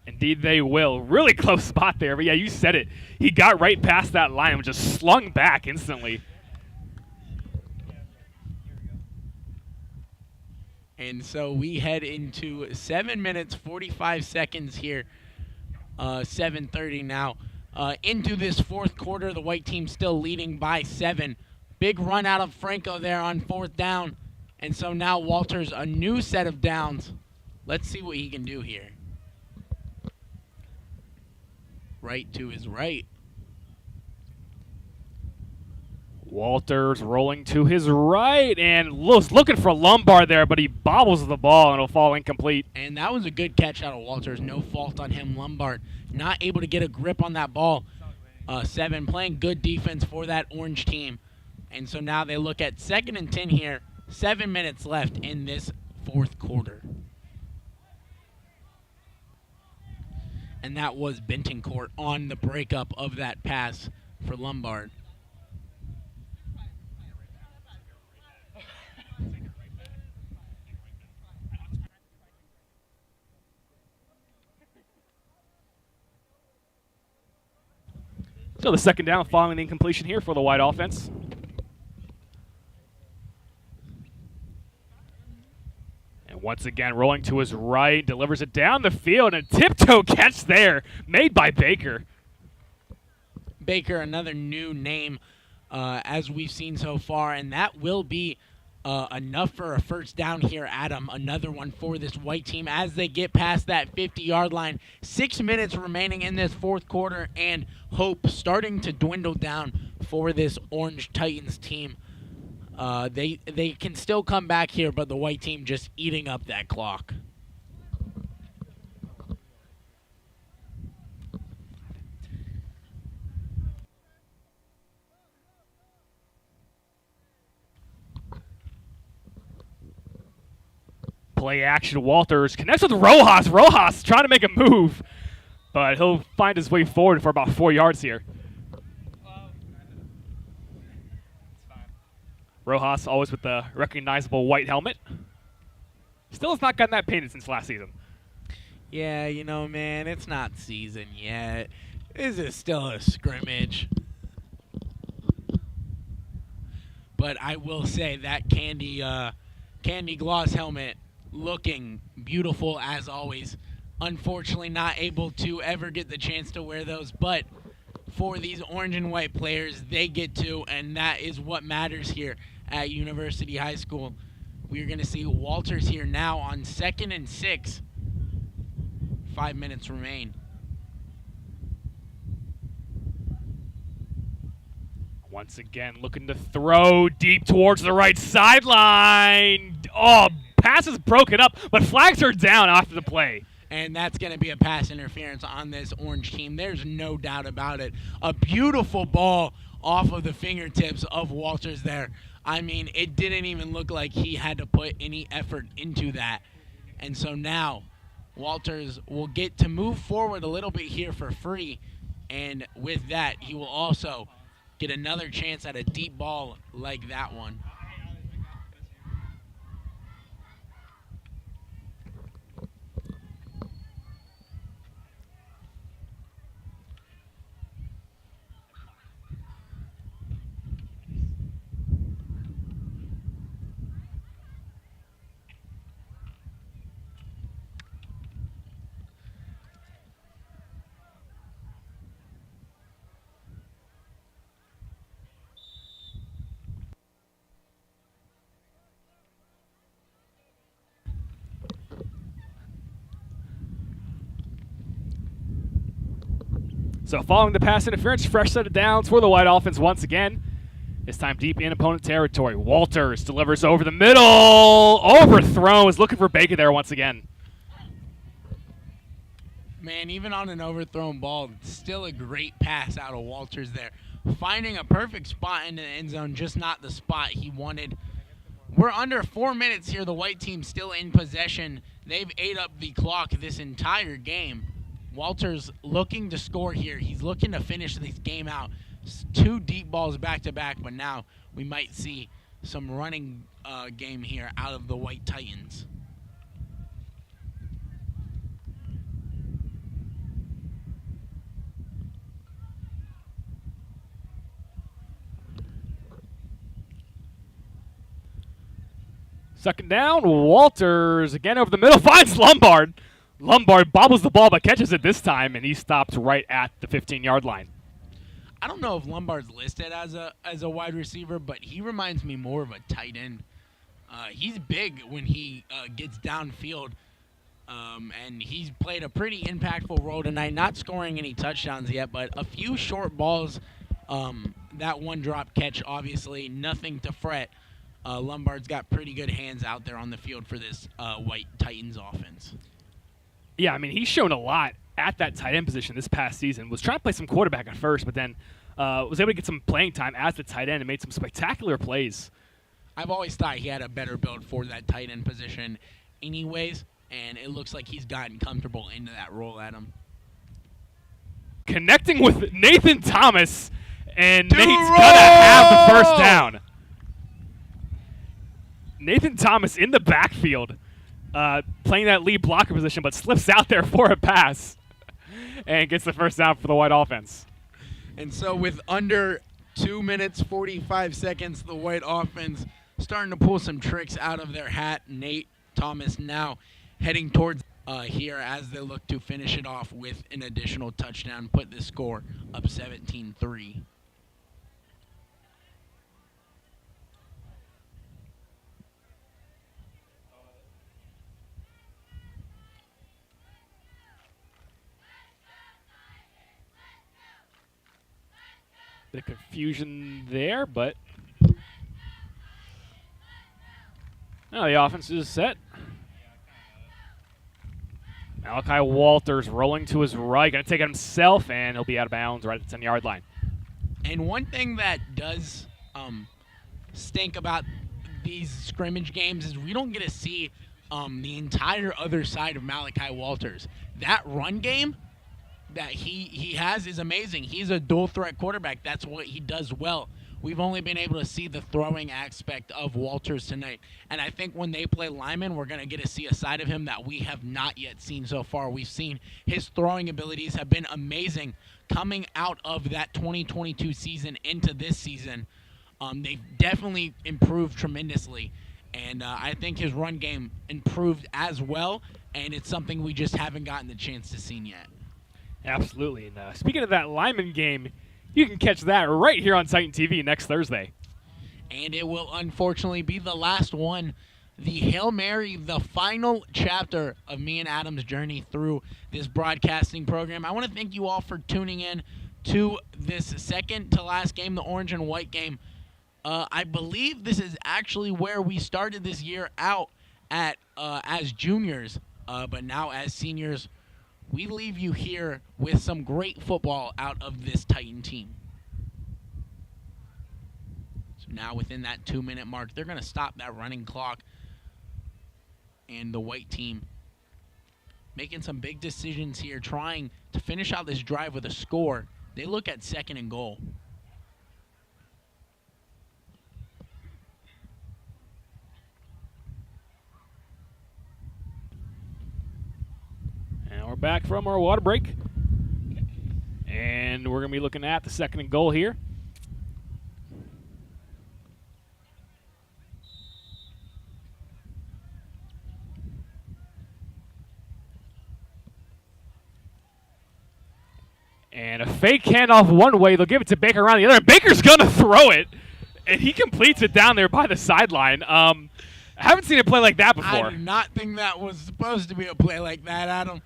Indeed they will. Really close spot there. But, yeah, you said it. He got right past that line and just slung back instantly. And so we head into 7 minutes, 45 seconds here, 7:30 now. Into this 4th quarter, the white team still leading by 7. Big run out of Franco there on 4th down. And so now Walters, a new set of downs. Let's see what he can do here. Right to his right. Walters rolling to his right and looking for Lombard there, but he bobbles the ball and it'll fall incomplete. And that was a good catch out of Walters. No fault on him. Lombard not able to get a grip on that ball. 7 playing good defense for that orange team. And so now they look at 2nd and 10 here. 7 minutes left in this 4th quarter. And that was Bentoncourt on the breakup of that pass for Lombard. So the 2nd down following the incompletion here for the white offense. And once again, rolling to his right, delivers it down the field, and a tiptoe catch there made by Baker. Baker, another new name as we've seen so far, and that will be enough for a first down here, Adam. Another one for this white team as they get past that 50-yard line. 6 minutes remaining in this 4th quarter, and hope starting to dwindle down for this Orange Titans team. They can still come back here, but the white team just eating up that clock. Play action, Walters connects with Rojas. Rojas trying to make a move, but he'll find his way forward for about 4 yards here. Rojas always with the recognizable white helmet. Still has not gotten that painted since last season. Yeah, you know, man, it's not season yet. This is still a scrimmage. But I will say that candy gloss helmet looking beautiful as always. Unfortunately not able to ever get the chance to wear those, but for these orange and white players, they get to, and that is what matters here at University High School. We're going to see Walters here now on 2nd and 6. 5 minutes remain. Once again, looking to throw deep towards the right sideline. Oh, pass is broken up, but flags are down after the play. And that's going to be a pass interference on this orange team. There's no doubt about it. A beautiful ball off of the fingertips of Walters there. I mean, it didn't even look like he had to put any effort into that. And so now Walters will get to move forward a little bit here for free. And with that, he will also get another chance at a deep ball like that one. So following the pass interference, fresh set of downs for the White offense once again. This time deep in opponent territory. Walters delivers over the middle. Overthrown. Is looking for Baker there once again. Man, even on an overthrown ball, still a great pass out of Walters there. Finding a perfect spot in the end zone, just not the spot he wanted. We're under 4 minutes here. The white team still in possession. They've ate up the clock this entire game. Walters looking to score here. He's looking to finish this game out. 2 deep balls back-to-back, but now we might see some running game here out of the White Titans. Second down, Walters again over the middle, finds Lombard. Lombard bobbles the ball but catches it this time, and he stops right at the 15-yard line. I don't know if Lombard's listed as a wide receiver, but he reminds me more of a tight end. He's big when he gets downfield, and he's played a pretty impactful role tonight, not scoring any touchdowns yet, but a few short balls. That one drop catch, obviously, nothing to fret. Lombard's got pretty good hands out there on the field for this White Titans offense. Yeah, I mean, he's shown a lot at that tight end position this past season. Was trying to play some quarterback at first, but then was able to get some playing time as the tight end and made some spectacular plays. I've always thought he had a better build for that tight end position anyways, and it looks like he's gotten comfortable into that role, Adam. Connecting with Nathan Thomas, and Nate's going to have the first down. Nathan Thomas in the backfield, playing that lead blocker position, but slips out there for a pass and gets the first down for the White offense. And so with under 2 minutes, 45 seconds, the White offense starting to pull some tricks out of their hat. Nate Thomas now heading towards here as they look to finish it off with an additional touchdown, put the score up 17-3. The confusion there, but now the offense is set. Malachi Walters rolling to his right, going to take it himself, and he'll be out of bounds right at the 10-yard line. And one thing that does stink about these scrimmage games is we don't get to see the entire other side of Malachi Walters. That run game that he has is amazing. He's a dual threat quarterback. That's what he does well. We've only been able to see the throwing aspect of Walters tonight. And I think when they play Lyman, we're going to get to see a side of him that we have not yet seen so far. We've seen his throwing abilities have been amazing coming out of that 2022 season into this season. They've definitely improved tremendously. And I think his run game improved as well. And it's something we just haven't gotten the chance to see yet. Absolutely. And speaking of that Lyman game, you can catch that right here on Titan TV next Thursday. And it will unfortunately be the last one. The Hail Mary, the final chapter of me and Adam's journey through this broadcasting program. I want to thank you all for tuning in to this second to last game, the orange and white game. I believe this is actually where we started this year out at as juniors, but now as seniors. We leave you here with some great football out of this Titan team. So now within that 2-minute mark, they're going to stop that running clock. And the white team making some big decisions here, trying to finish out this drive with a score. They look at 2nd and goal. We're back from our water break, and we're going to be looking at the 2nd and goal here. And a fake handoff one way. They'll give it to Baker around the other. Baker's going to throw it, and he completes it down there by the sideline. I haven't seen a play like that before. I do not think that was supposed to be a play like that, Adam.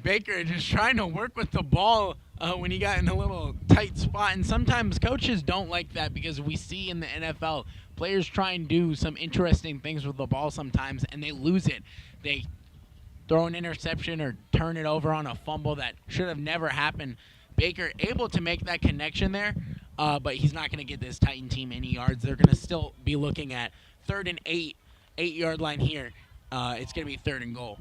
Baker just trying to work with the ball when you got in a little tight spot. And sometimes coaches don't like that because we see in the NFL players try and do some interesting things with the ball sometimes, and they lose it. They throw an interception or turn it over on a fumble that should have never happened. Baker able to make that connection there, but he's not going to get this Titan team any yards. They're going to still be looking at 3rd and 8, 8-yard line here. It's going to be 3rd and goal.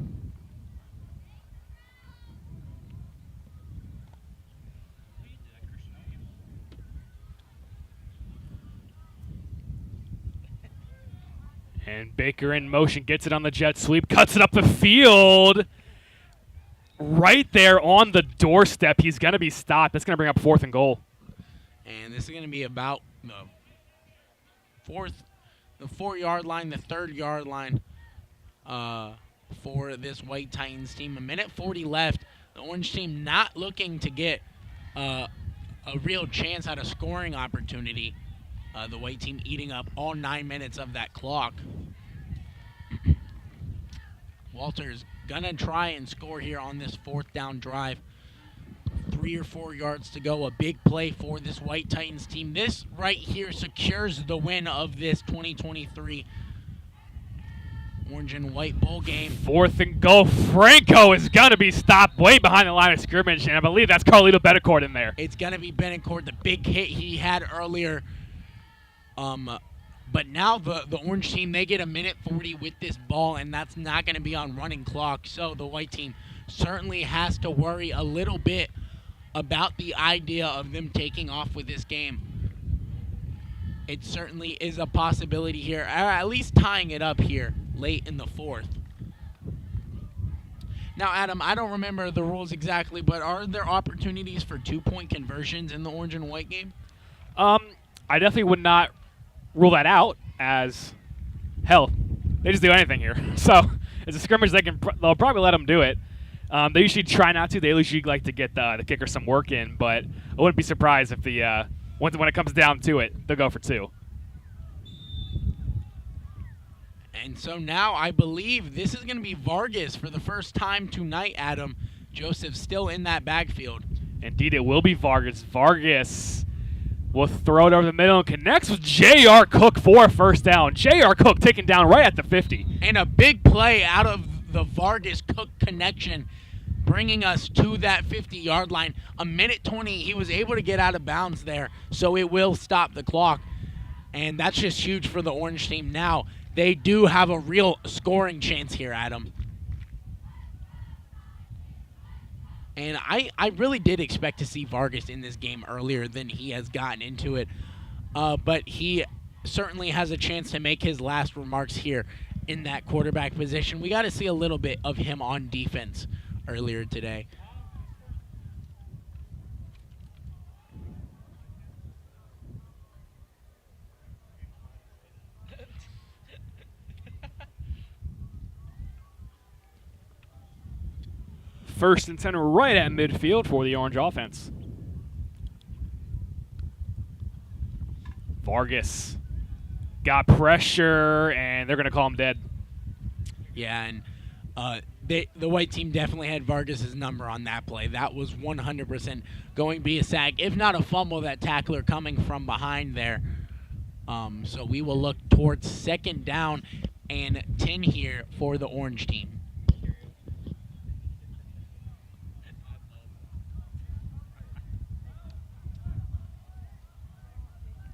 And Baker in motion, gets it on the jet sweep, cuts it up the field. Right there on the doorstep. He's going to be stopped. That's going to bring up 4th and goal. And this is going to be about the 4-yard line, the 3rd-yard line for this White Titans team. 1:40 left. The Orange team not looking to get a real chance at a scoring opportunity. The White team eating up all 9 minutes of that clock. Walter's gonna try and score here on this 4th down drive. 3 or 4 yards to go. A big play for this White Titans team. This right here secures the win of this 2023 Orange and White Bowl game. 4th and goal. Franco is going to be stopped way behind the line of scrimmage, and I believe that's Carlito Betancourt in there. It's going to be Betancourt, the big hit he had earlier. But now the Orange team, they get 1:40 with this ball, and that's not going to be on running clock. So the White team certainly has to worry a little bit about the idea of them taking off with this game. It certainly is a possibility here, or at least tying it up here late in the 4th. Now, Adam, I don't remember the rules exactly, but are there opportunities for 2-point conversions in the Orange and White game? I definitely would not rule that out, as hell, they just do anything here. So it's a scrimmage, they'll probably let them do it. They usually try not to. They usually like to get the kicker some work in, but I wouldn't be surprised if when it comes down to it, they'll go for 2. And so now I believe this is going to be Vargas for the first time tonight, Adam. Joseph still in that backfield. Indeed, it will be Vargas. Vargas will throw it over the middle and connects with J.R. Cook for a 1st down. J.R. Cook taken down right at the 50. And a big play out of the Vargas-Cook connection, bringing us to that 50-yard line. 1:20, he was able to get out of bounds there, so it will stop the clock. And that's just huge for the Orange team now. They do have a real scoring chance here, Adam. And I really did expect to see Vargas in this game earlier than he has gotten into it. But he certainly has a chance to make his last remarks here in that quarterback position. We got to see a little bit of him on defense earlier today. First and 10 right at midfield for the Orange offense. Vargas got pressure, and they're going to call him dead. Yeah, and the White team definitely had Vargas' number on that play. That was 100% going to be a sack, if not a fumble, that tackler coming from behind there. So we will look towards 2nd down and 10 here for the Orange team.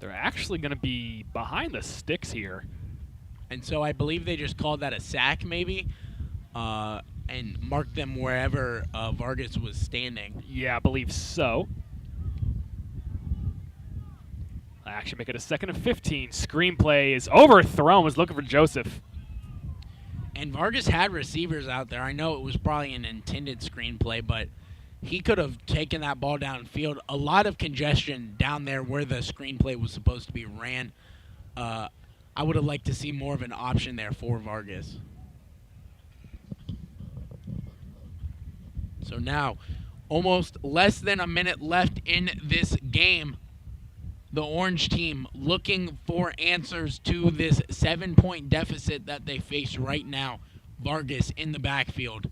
They're actually going to be behind the sticks here. And so I believe they just called that a sack maybe and marked them wherever Vargas was standing. Yeah, I believe so. I actually make it a 2nd and 15. Screenplay is overthrown. Was looking for Joseph. And Vargas had receivers out there. I know it was probably an intended screenplay, but he could have taken that ball downfield. A lot of congestion down there where the screenplay was supposed to be ran. I would have liked to see more of an option there for Vargas. So now, almost less than a minute left in this game. The Orange team looking for answers to this 7-point deficit that they face right now. Vargas in the backfield.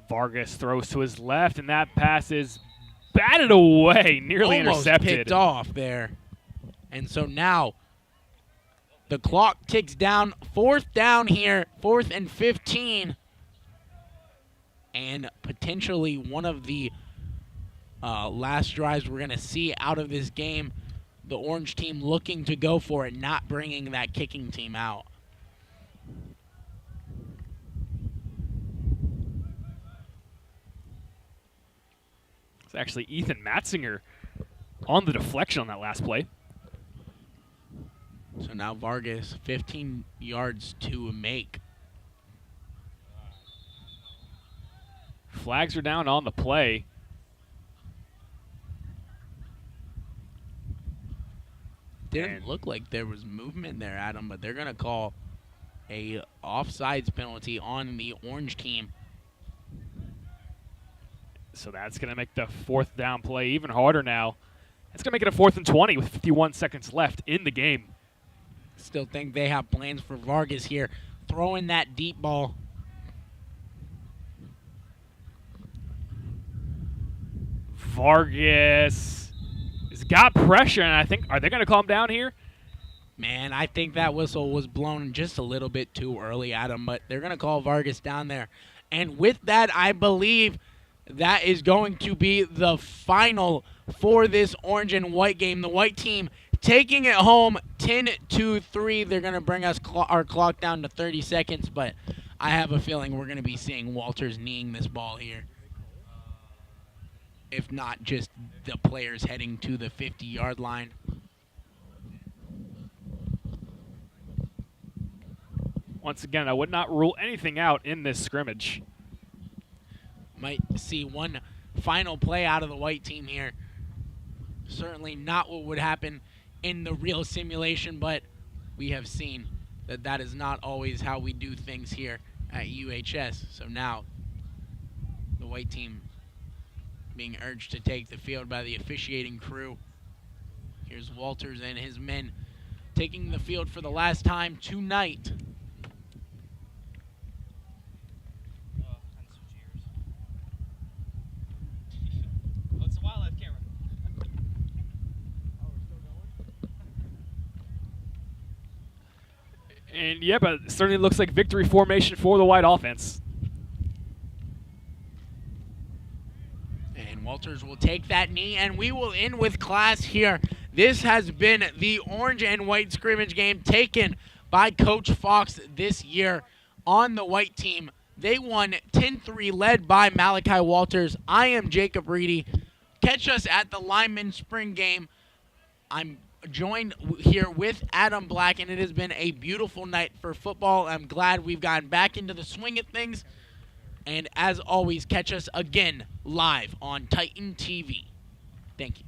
Vargas throws to his left, and that pass is batted away, nearly Almost intercepted. Picked off there. And so now the clock ticks down. 4th down here, 4th and 15. And potentially one of the last drives we're going to see out of this game. The orange team looking to go for it, not bringing that kicking team out. It's actually Ethan Matzinger on the deflection on that last play. So now Vargas, 15 yards to make. Flags are down on the play. Didn't look like there was movement there, Adam, but they're going to call a offsides penalty on the orange team. So that's going to make the 4th down play even harder now. It's going to make it a 4th and 20 with 51 seconds left in the game. Still think they have plans for Vargas here. Throwing that deep ball. Vargas has got pressure, and I think, are they going to calm down here? Man, I think that whistle was blown just a little bit too early, Adam, but they're going to call Vargas down there. And with that, I believe that is going to be the final for this orange and white game. The white team taking it home 10-3. They're going to bring us our clock down to 30 seconds, but I have a feeling we're going to be seeing Walters kneeing this ball here. If not just the players heading to the 50-yard line. Once again, I would not rule anything out in this scrimmage. Might see one final play out of the white team here. Certainly not what would happen in the real simulation, but we have seen that that is not always how we do things here at UHS. So now the white team being urged to take the field by the officiating crew. Here's Walters and his men taking the field for the last time tonight. And yeah, but it certainly looks like victory formation for the white offense. And Walters will take that knee, and we will end with class here. This has been the orange and white scrimmage game taken by Coach Fox this year on the white team. They won 10-3, led by Malachi Walters. I am Jacob Reedy. Catch us at the Lyman Spring game. I'm joined here with Adam Black, and it has been a beautiful night for football. I'm glad we've gotten back into the swing of things. And as always, catch us again live on Titan TV. Thank you.